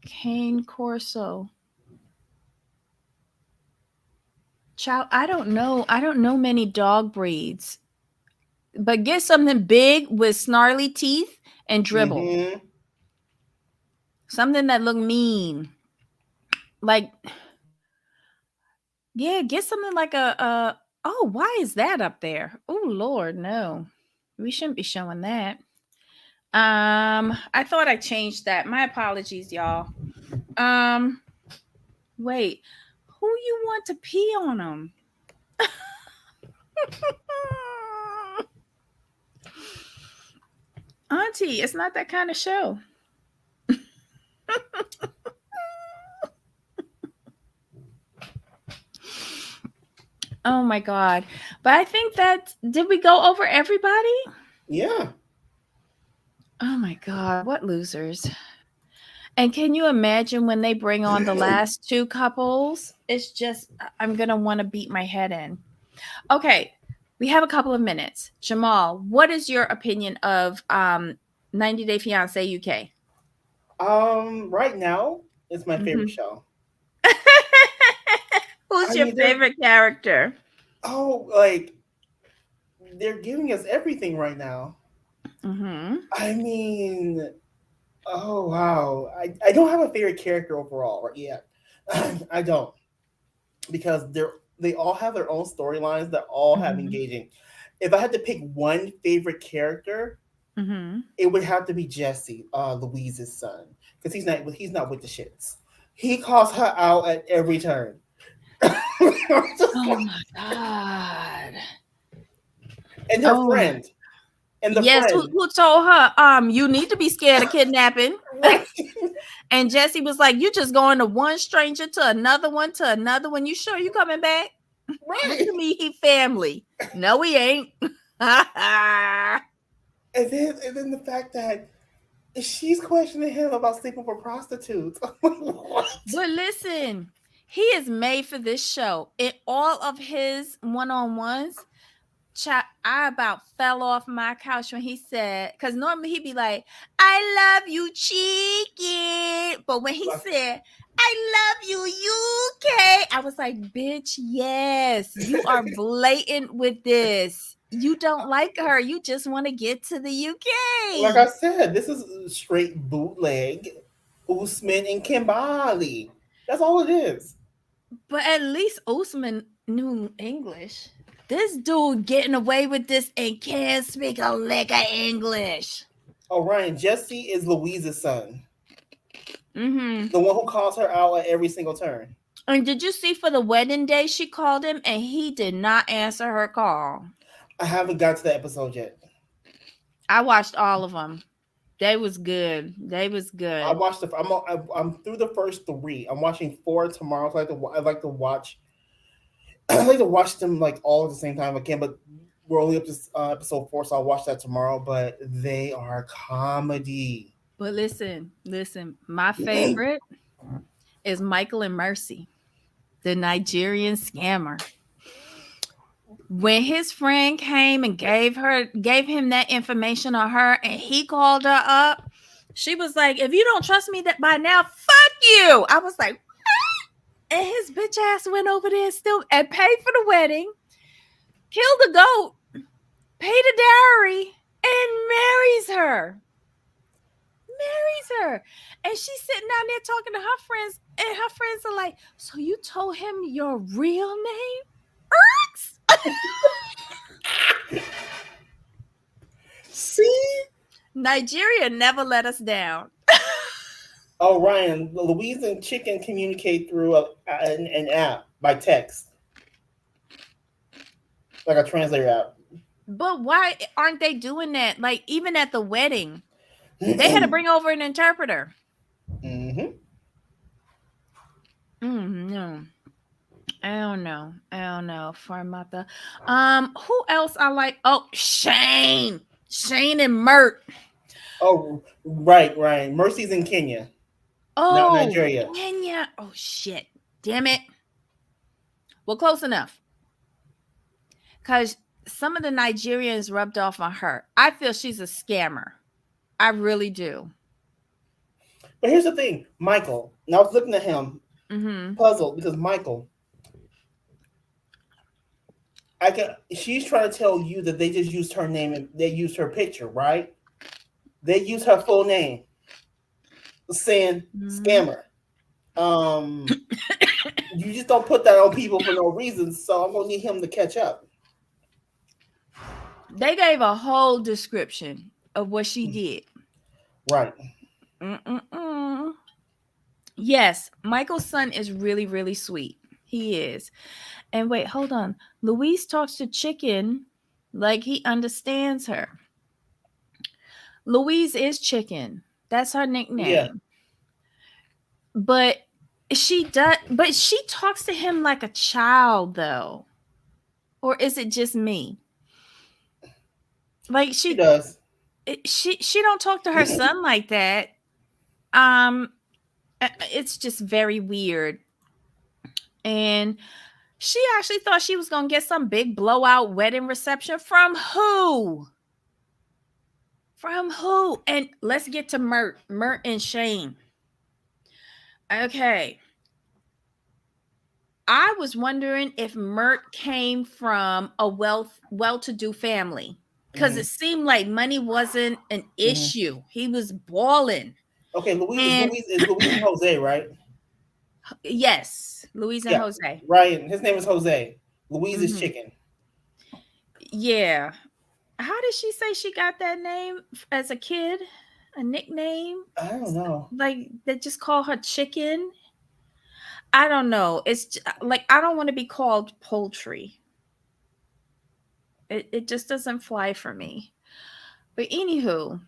Cane Corso. Chow. I don't know. I don't know many dog breeds, but get something big with snarly teeth and dribble. Hmm. Something that look mean. Like, yeah, get something like a oh, why is that up there? Oh Lord, no. We shouldn't be showing that. I thought I changed that. My apologies, y'all. Um, wait. Who you want to pee on them? Auntie, it's not that kind of show. Oh my god. But I think that did we go over everybody? Yeah. Oh my god, what losers. And can you imagine when they bring on the last two couples? It's just I'm going to want to beat my head in. Okay, we have a couple of minutes. Jamal, what is your opinion of 90 Day Fiancé UK? Right now, it's my favorite Mhm. show. Who's I your mean, favorite character? like they're giving us everything right now. Mhm. I mean, oh wow. I don't have a favorite character overall right yet. I don't, because they all have their own storylines that all have Mhm. engaging. If I had to pick one favorite character, Mhm. it would have to be Jesse, Louise's son, because he's not with the shits. He calls her out at every turn. Just Oh like- my god. and her Oh, friend, and the yes, friend, who told her you need to be scared of kidnapping? right, And Jesse was like, "You just going to one stranger to another one to another one. You sure you coming back? What right. you mean he family? No, he ain't." But And then the fact that she's questioning him about sleeping with prostitutes. What? listen, he is made for this show. In all of his one-on-ones, I about fell off my couch when he said, because normally he'd be like, "I love you, chicken," but when he Like, said, "I love you, UK," I was like, "Bitch, yes, you are blatant with this. You don't like her. You just want to get to the like I UK." said, this is straight bootleg Usman and Kimberly. That's all it is. But at least Usman knew English. This dude getting away with this and can't speak a lick of English. Oh, Ryan, Jesse is Louise's son, Mm-hmm. the one who calls her out at every single turn. And did you see for the wedding day she called him and he did not answer her call? I haven't got to that episode yet. I watched all of them. They was good. They was I good. watched the. I'm through the first three. I'm watching four tomorrow. So I like to watch. I like to watch them like all at the same time again. But we're only up to episode four, so I'll watch that tomorrow. But they are comedy. But listen, my favorite is Michael and Mercy, the Nigerian scammer. When his friend came and gave him that information on her and he called her up, she was like, "If you don't trust me that by now, fuck you." I was like, and his bitch ass went over there still and paid for the wedding, killed the goat, paid a dowry, and marries her. Marries her. And she's sitting down there talking to her friends, and her friends are like, "So you told him your real name? Erks?" See? Nigeria never let us down. Oh, Ryan, Louise and Chicken communicate through an app by text, like a translator app. But why aren't they doing that? Like, even at the wedding, they had to bring over an interpreter. Hmm. No. I don't know. I don't know. Farmata. Who else I like? Oh, Shane. Shane and Mert. Oh, right, right. Mercy's in Kenya, not Oh, Nigeria. Kenya. Oh shit. Damn it. Well, close enough. Because some of the Nigerians rubbed off on her. I feel she's a scammer. I really do. But here's the thing, Michael. And I was looking at him, Mm-hmm. puzzled, because Michael, I can. She's trying to tell you that they just used her name and they used her picture, right? They used her full name, saying Mm-hmm. scammer. Um, you just don't put that on people for no reason. So I'm gonna need him to catch up. They gave a whole description of what she did. Right. Mm-mm-mm. Yes, Michael's son is really, really sweet. He is. And wait, hold on. Luis talks to Chicken like he understands her. Louise is Chicken. That's her Yeah. nickname. But she talks to him like a child though. or is it just me? Like She does. she don't talk to her son like that. Um, it's just very weird. And she actually thought she was gonna get some big blowout wedding reception from who? From who? And let's get to Mert and Shane. Okay. I was wondering if Mert came from a well-to-do family because Hmm. it seemed like money wasn't an Hmm. issue. He was balling. Okay, Louise is And Louise and Jose, right? yes, Louise and Yeah, Jose. Ryan. His name is Jose. Louise is Hmm. chicken. Yeah. How did she say she got that name as a kid? A nickname? I don't know. Like they just call her chicken? I don't know. Like I don't want to be called poultry. It just doesn't fly for me. But anywho,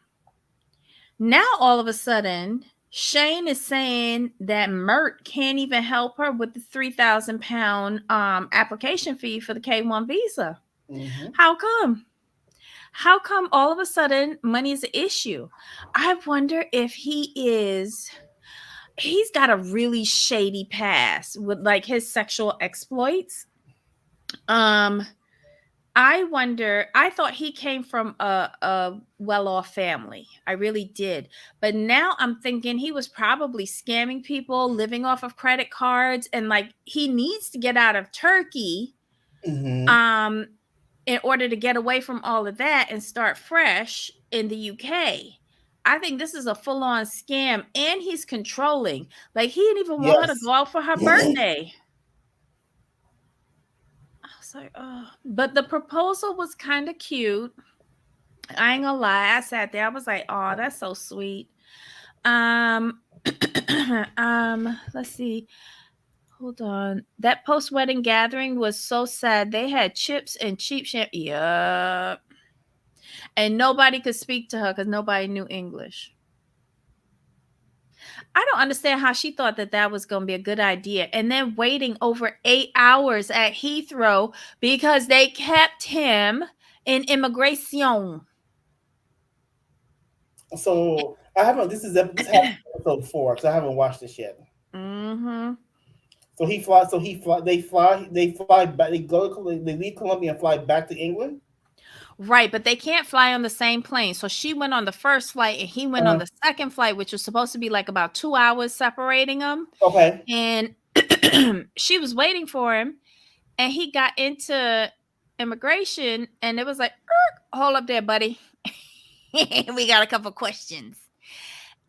now all of a sudden, Shane is saying that Mert can't even help her with the £3,000 application fee for the K1 visa. Hmm. How come? How come all of a sudden money is an issue? I wonder if he's got a really shady past with like his sexual exploits. Um I wonder, I thought he came from a well-off family. I really did. But now I'm thinking he was probably scamming people, living off of credit cards, and like he needs to get out of Turkey Hmm. um in order to get away from all of that and start fresh in the UK. I think this is a full-on scam and he's controlling. Like he didn't even want her to Yes. go out for her birthday. I was like, oh, but the proposal was kind of cute. I ain't gonna lie. I sat there. I was like, "Oh, that's so sweet." Um, let's see. Hold on. That post wedding gathering was so sad. They had chips and cheap champagne. Yup. And nobody could speak to her because nobody knew English. I don't understand how she thought that that was going to be a good idea. And then waiting over 8 hours at Heathrow because they kept him in immigration. So I haven't. This happened in episode 4 because I haven't watched this yet. Mm-hmm. So he flies. So he fly. They fly. They fly back. They go. They leave Colombia and fly back to England. Right, but they can't fly on the same plane. So she went on the first flight and he went on Uh, the second flight, which was supposed to be like about 2 hours separating them. okay. And she was waiting for him and he got into immigration and it was like, hold up there, buddy. We got a couple questions.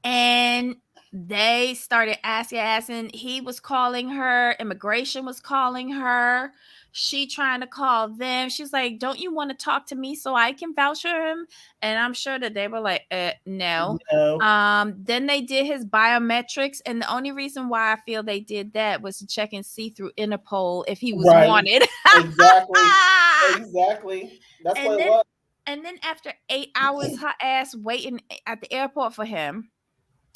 And they started asking. He was calling her, immigration was calling her. She trying to call them. She's like, "Don't you want to talk to me so I can vouch for him?" And I'm sure that they were like, no. No. Then they did his biometrics, and the only reason why I feel they did that was to check and see through Interpol if he was Right. wanted. Exactly. Exactly. That's what and it then was. and then after 8 hours, her ass waiting at the airport for him,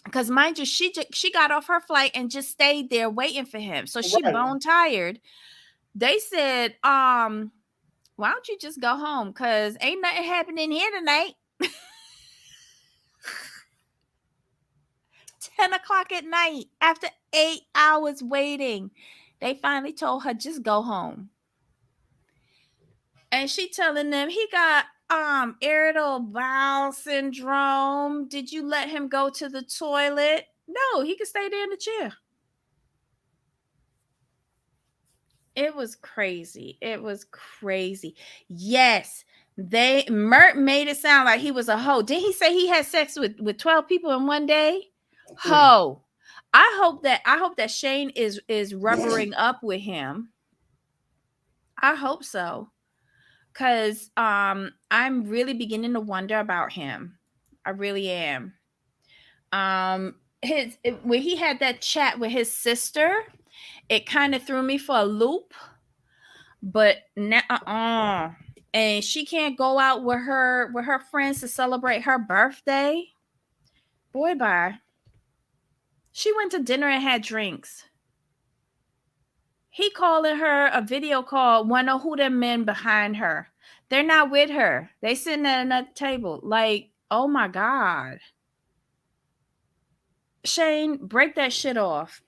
because mind you, she got off her flight and just stayed there waiting for him. So she Right. bone tired. They said, why don't you just go home? Because ain't nothing happening here tonight. 10 o'clock at night after 8 hours waiting. They finally told her just go home. And she telling them he got irritable bowel syndrome. Did you let him go to the toilet? No, he could stay there in the chair. It was crazy. It was crazy. Yes, they Mert made it sound like he was a hoe. Did he say he had sex with 12 people in one day? Hmm. Ho. I hope that Shane is rubbering up with him. I hope so. Cause I'm really beginning to wonder about him. I really am. When he had that chat with his sister, it kind of threw me for a loop. But now, and she can't go out with her friends to celebrate her birthday. Boy, bye. She went to dinner and had drinks. He calling her a video call. Wanna know who them men behind her? They're not with her. They sitting at another table. Like, oh my god, Shane, break that shit off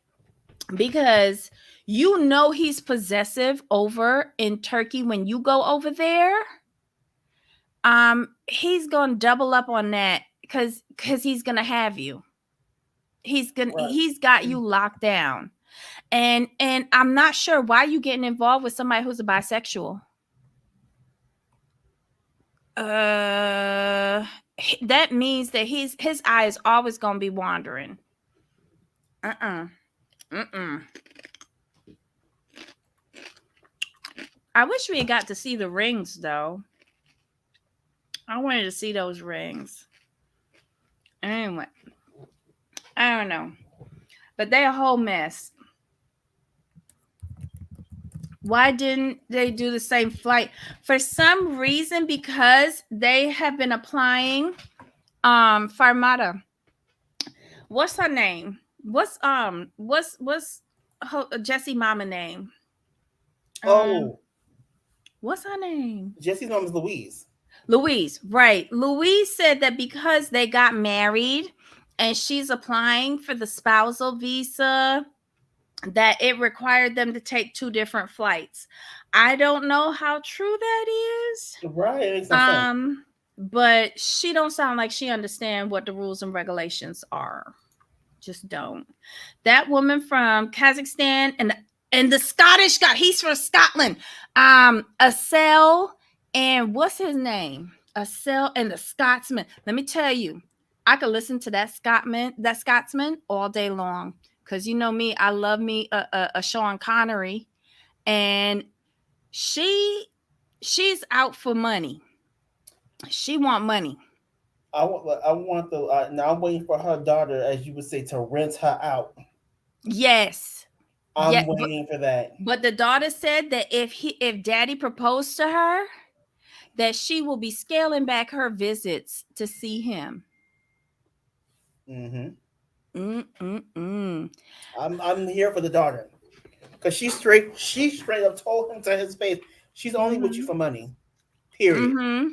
because you know he's possessive over in Turkey when you go over there. He's gonna double up on that because he's gonna have you. Right. He's got you locked down. And I'm not sure why you getting involved with somebody who's a bisexual. Uh that means that his eye is always gonna be wandering. Uh-uh. Mm-mm. I wish we had got to see the rings though. I wanted to see those rings. Anyway, I don't know. But they a whole mess. Why didn't they do the same flight? For some reason, because they have been applying Farmata. What's her name? What's Jesse mama name? Um Oh, what's her name? Jesse's mom is Louise. Louise, right. Louise said that because they got married and she's applying for the spousal visa, that it required them to take two different flights. I don't know how true that is. Right, it makes no sense. Um, but she don't sound like she understand what the rules and regulations are. Just don't. That woman from Kazakhstan and the Scottish guy, he's from Scotland. Asel and what's his name? Asel and the Scotsman. Let me tell you, I could listen to that Scotsman all day long. Cause you know me, I love me a Sean Connery, and she's out for money. She want money. I want the now I'm waiting for her daughter, as you would say, to rent her out. Yes, yeah, I'm waiting for that. but the daughter said that if daddy proposed to her, that she will be scaling back her visits to see him. Hmm. Mm-mm-mm. I'm here for the daughter because she straight up told him to his face, she's only with you Mm-hmm. for money. Period. Mm-hmm.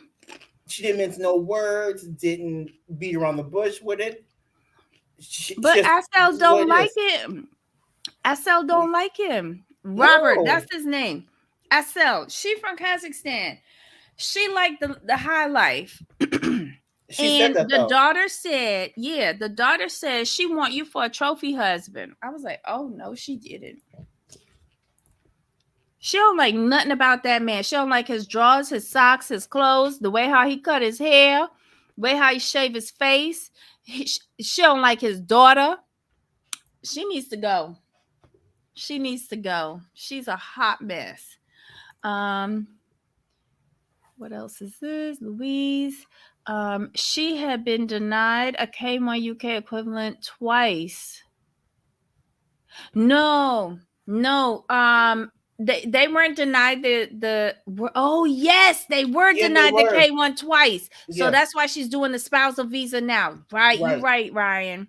She didn't mince no words, didn't beat around the bush with it. She But just, Asel this is what don't it like is. him. Asel don't like him. Robert, No. that's his name. Asel. She from Kazakhstan. She liked the high life. She said And that the though. daughter said, yeah, the daughter said she want you for a trophy husband. I was like, oh no, she didn't. She don't like nothing about that man. She don't like his drawers, his socks, his clothes, the way how he cut his hair, the way how he shave his face. She don't like his daughter. She needs to go. She needs to go. She's a hot mess. Um, what else is this? Louise. She had been denied a K1 UK equivalent twice. No, no. They weren't denied oh yes, they were Yeah, they denied the were. K1 twice. So Yes. that's why she's doing the spousal visa now. Right, you Right. right, Ryan.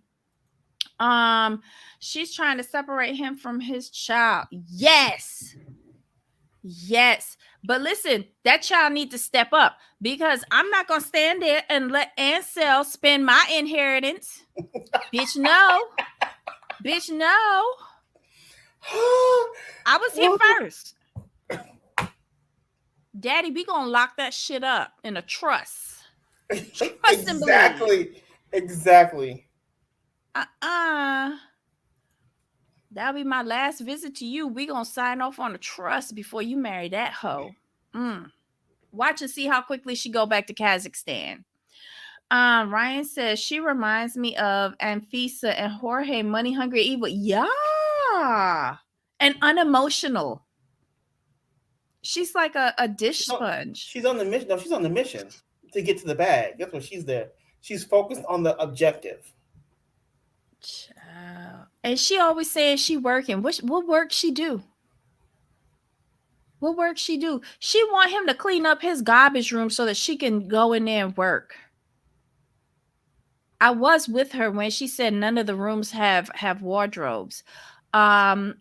Um, she's trying to separate him from his child. Yes. Yes. But listen, that child need to step up because I'm not gonna stand there and let Ansel spend my inheritance. Bitch, no. Bitch, no. I was here first. Daddy, we gonna lock that shit up in a trust. Trust and believe. Exactly. Exactly. Uh-uh. That'll be my last visit to you. We gonna sign off on a trust before you marry that hoe. Watch and see how quickly she go back to Kazakhstan. Ryan says she reminds me of Anfisa and Jorge, money hungry evil. Yeah. And unemotional. She's like a dish She's on, sponge. she's on the mission. No, she's on the mission to get to the bag. That's what she's there. She's focused on the objective. Child. And she always says she working. What work she do? What work she do? She want him to clean up his garbage room so that she can go in there and work. I was with her when she said none of the rooms have wardrobes. Um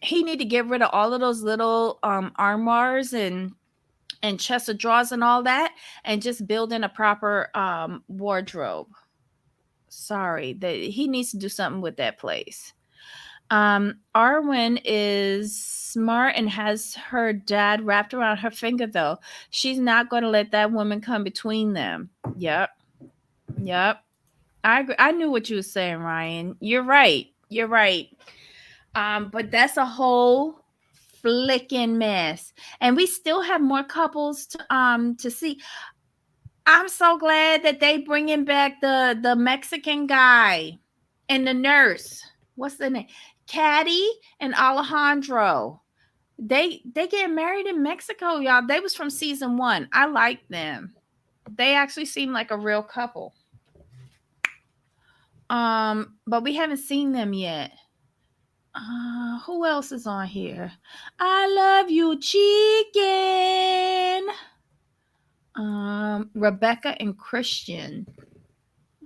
he need to get rid of all of those little armoires and chest of drawers and all that, and just build in a proper wardrobe. Sorry, that he needs to do something with that place. Arwen is smart and has her dad wrapped around her finger, though. She's not going to let that woman come between them. Yep. Yep. I agree. I knew what you were saying, Ryan. You're right. You're right. But that's a whole flicking mess. And we still have more couples to see. I'm so glad that they bringing back the Mexican guy and the nurse. What's the name? Caddy and Alejandro. They getting married in Mexico, y'all. They was from season 1. I like them. They actually seem like a real couple. But we haven't seen them yet. Who else is on here? I love you, chicken. Rebecca and Christian.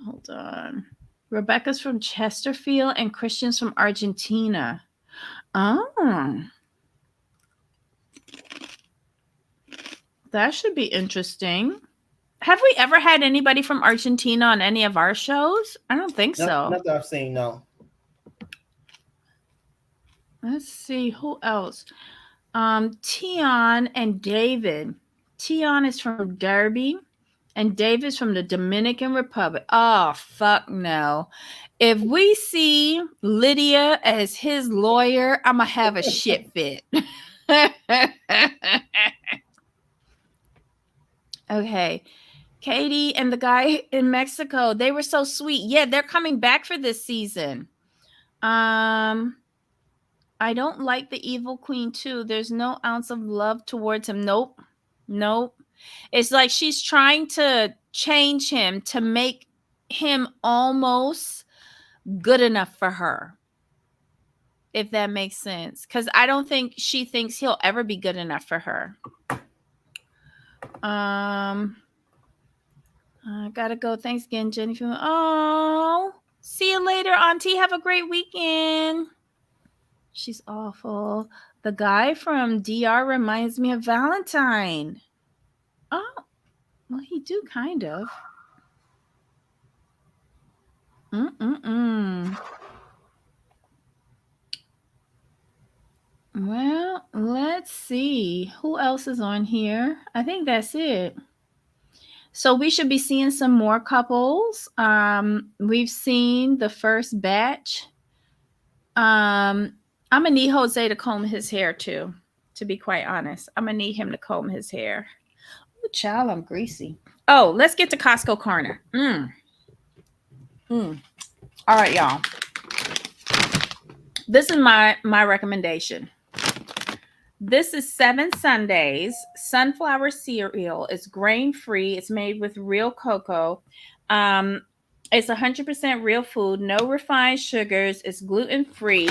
Hold on. Rebecca's from Chesterfield and Christian's from Argentina. Oh, that should be interesting. Have we ever had anybody from Argentina on any of our shows? I don't think so. Not that I've seen. No. Let's see who else. Tion and David. Tion is from Derby, and David's from the Dominican Republic. Oh, fuck no. If we see Lydia as his lawyer, I'm going to have a shit fit. Okay. Katie and the guy in Mexico, they were so sweet. Yeah, they're coming back for this season. I don't like the evil queen too. There's no ounce of love towards him. Nope. Nope. It's like she's trying to change him to make him almost good enough for her. If that makes sense. Because I don't think she thinks he'll ever be good enough for her. I gotta go. Thanks again, Jennifer. Oh, see you later, Auntie. Have a great weekend. She's awful. The guy from DR reminds me of Valentine. Oh, well, he do kind of. Well, let's see. Who else is on here? I think that's it. So we should be seeing some more couples. We've seen the first batch. I'm gonna need Jose to comb his hair too. To be quite honest, I'm gonna need him to comb his hair. Oh, child, I'm greasy. Oh, let's get to Costco Corner. All right, y'all. This is my recommendation. This is 7 Sundays sunflower cereal. It's grain free. It's made with real cocoa. It's 100% real food, no refined sugars. It's gluten free.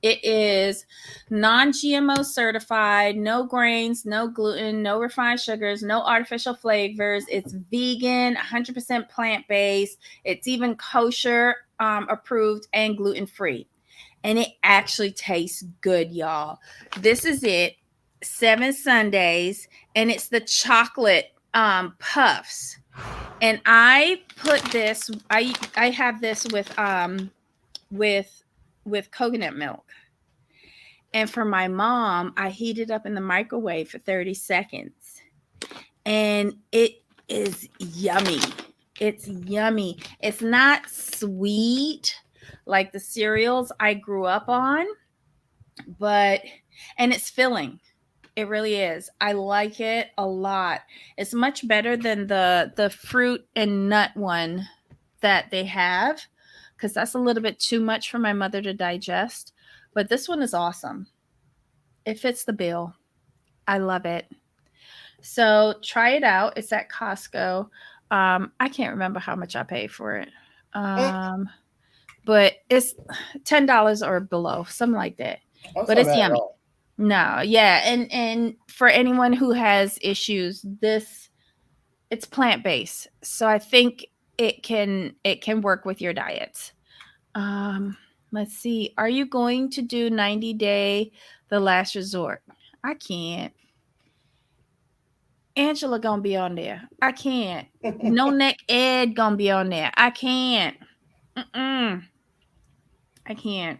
It is non-GMO certified, no grains, no gluten, no refined sugars, no artificial flavors. It's vegan, 100% plant-based. It's even kosher approved and gluten-free. And it actually tastes good, y'all. This is it. 7 Sundays, and it's the chocolate puffs. And I put this, I have this with coconut milk. And for my mom, I heat it up in the microwave for 30 seconds. And it is yummy. It's yummy. It's not sweet like the cereals I grew up on, and it's filling. It really is. I like it a lot. It's much better than the fruit and nut one that they have, because that's a little bit too much for my mother to digest. But this one is awesome. It fits the bill. I love it. So try it out. It's at Costco. I can't remember how much I paid for it. But it's $10 or below, something like that. That's but not it's bad at yummy. all. No, yeah, and for anyone who has issues, it's plant based, so I think it can work with your diet. Let's see. Are you going to do 90-day the last resort? I can't. Angela gonna be on there. I can't. No neck Ed gonna be on there. I can't. Mm-mm. I can't.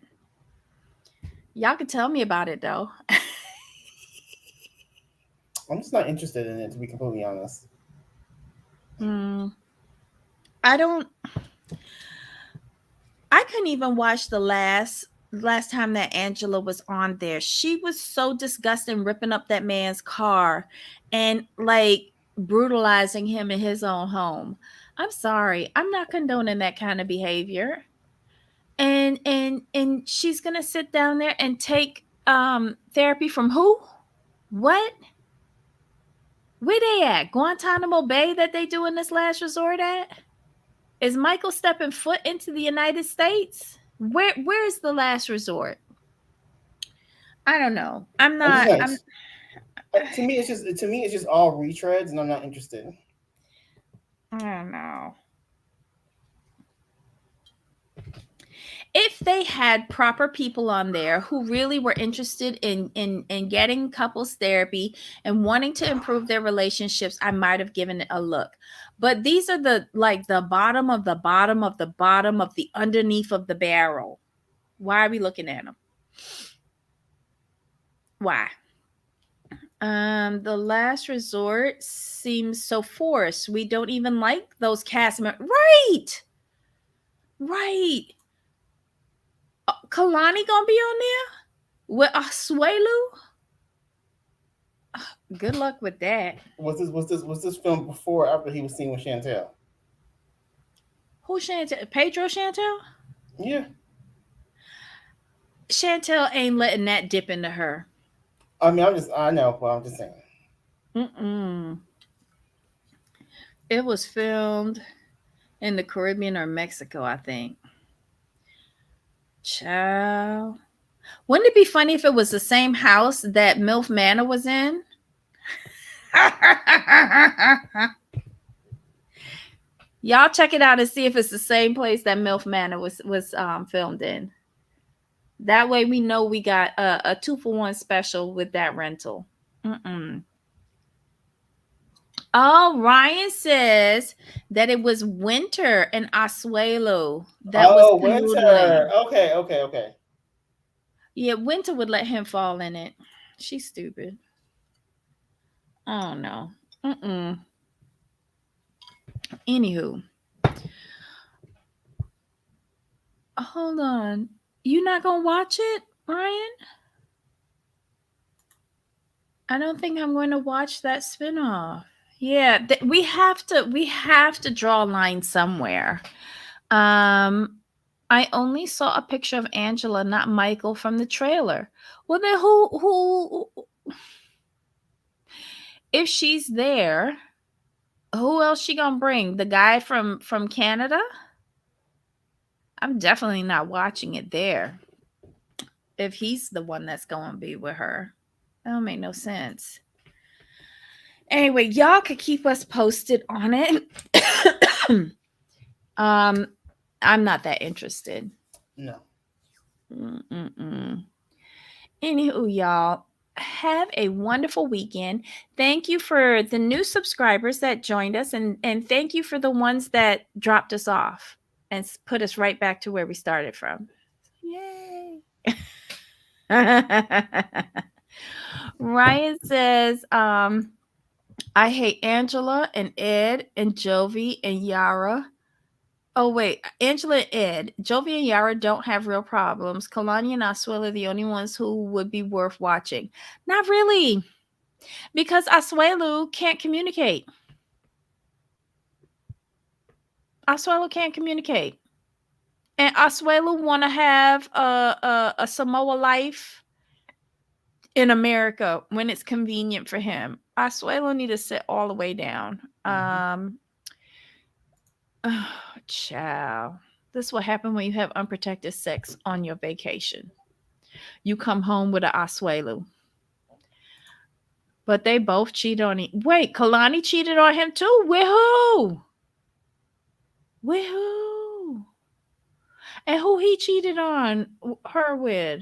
Y'all can tell me about it though. I'm just not interested in it, to be completely honest. mm, I don't. I couldn't even watch the last time that Angela was on there. She was so disgusting, ripping up that man's car and like brutalizing him in his own home. I'm sorry. I'm not condoning that kind of behavior. And she's gonna sit down there and take therapy from who? What? Where they at? Guantanamo Bay that they doing this last resort at? Is Michael stepping foot into the United States? Where's the last resort? I don't know. I'm I'm just not. not. I'm. To me it's just all retreads, and I'm not interested. I don't know. If they had proper people on there who really were interested in getting couples therapy and wanting to improve their relationships, I might have given it a look. But these are the like the bottom of the bottom of the bottom of the underneath of the barrel. Why are we looking at them? Why? The last resort seems so forced. We don't even like those cast members. Right, right. Kalani gonna be on there with Asuelu. Good luck with that. Was this film before or after he was seen with Chantel? Who Chantel? Pedro Chantel? Yeah. Chantel ain't letting that dip into her. I know, but I'm just saying. Mm-mm. It was filmed in the Caribbean or Mexico, I think. Child. Wouldn't it be funny if it was the same house that MILF Manor was in? Y'all check it out and see if it's the same place that MILF Manor was filmed in. That way we know we got a 2-for-1 special with that rental. Mm-mm. Oh, Ryan says that it was Winter in Asuelo that was Oh, Winter. canoodling. Okay, okay, okay. Yeah, Winter would let him fall in it. She's stupid. Oh no. Mm-mm. Anywho, hold on. You not gonna watch it, Ryan? I don't think I'm going to watch that spinoff. Yeah, we have to draw a line somewhere. Um, I only saw a picture of Angela, not Michael, from the trailer. Well, then who? If she's there, who else she gonna bring? The guy from Canada? I'm definitely not watching it there. If he's the one that's gonna be with her, that don't make no sense. Anyway, y'all could keep us posted on it. um, I'm not that interested. No. Mm-mm-mm. Anywho, y'all, have a wonderful weekend. Thank you for the new subscribers that joined us, and thank you for the ones that dropped us off and put us right back to where we started from. Yay! Ryan says, I hate Angela and Ed and Jovi and Yara. Oh wait, Angela and Ed, Jovi and Yara don't have real problems. Kalani and Asuela are the only ones who would be worth watching. Not really, because Asuelu can't communicate. Asuelu can't communicate, and Asuelu want to have a Samoa life in America when it's convenient for him. Asuelu need to sit all the way down. Oh, child. This is what happens when you have unprotected sex on your vacation. You come home with an Asuelu. But they both cheated on him. Wait, Kalani cheated on him too? With who? With who? And who he cheated on her with?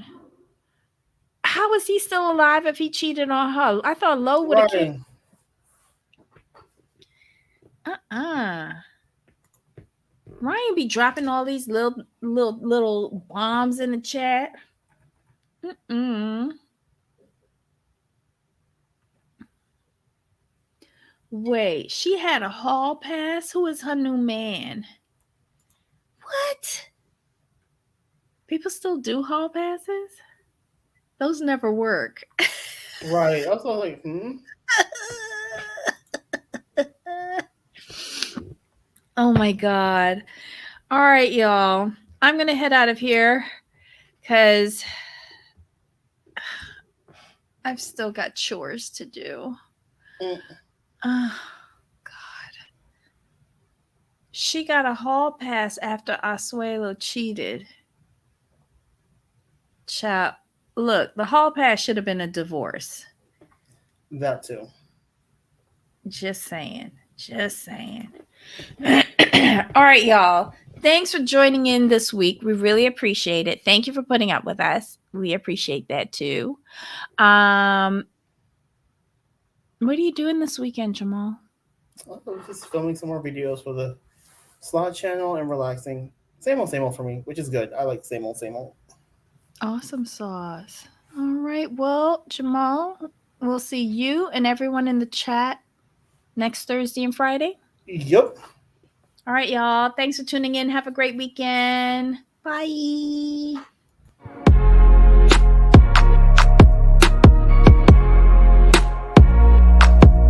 How was he still alive if he cheated on her? I thought Lo would have killed. Right. Uh-uh. Ryan be dropping all these little bombs in the chat. Mm-mm. Wait, she had a hall pass? Who is her new man? What? People still do hall passes? Those never work. Right. I was like, Oh my god. All right, y'all. I'm going to head out of here cuz I've still got chores to do. mm, Oh god. She got a hall pass after Asuelo cheated. Chap, look, the hall pass should have been a divorce. that too. Just saying. Just saying. All right, y'all. Thanks for joining in this week. We really appreciate it. Thank you for putting up with us. We appreciate that too. Um, what are you doing this weekend, Jamal? I was just filming some more videos for the slot channel and relaxing. Same old for me, which is good. I like same old, same old. Awesome sauce. All right. Well, Jamal, we'll see you and everyone in the chat next Thursday and Friday. Yep. All right, y'all. Thanks for tuning in. Have a great weekend. Bye.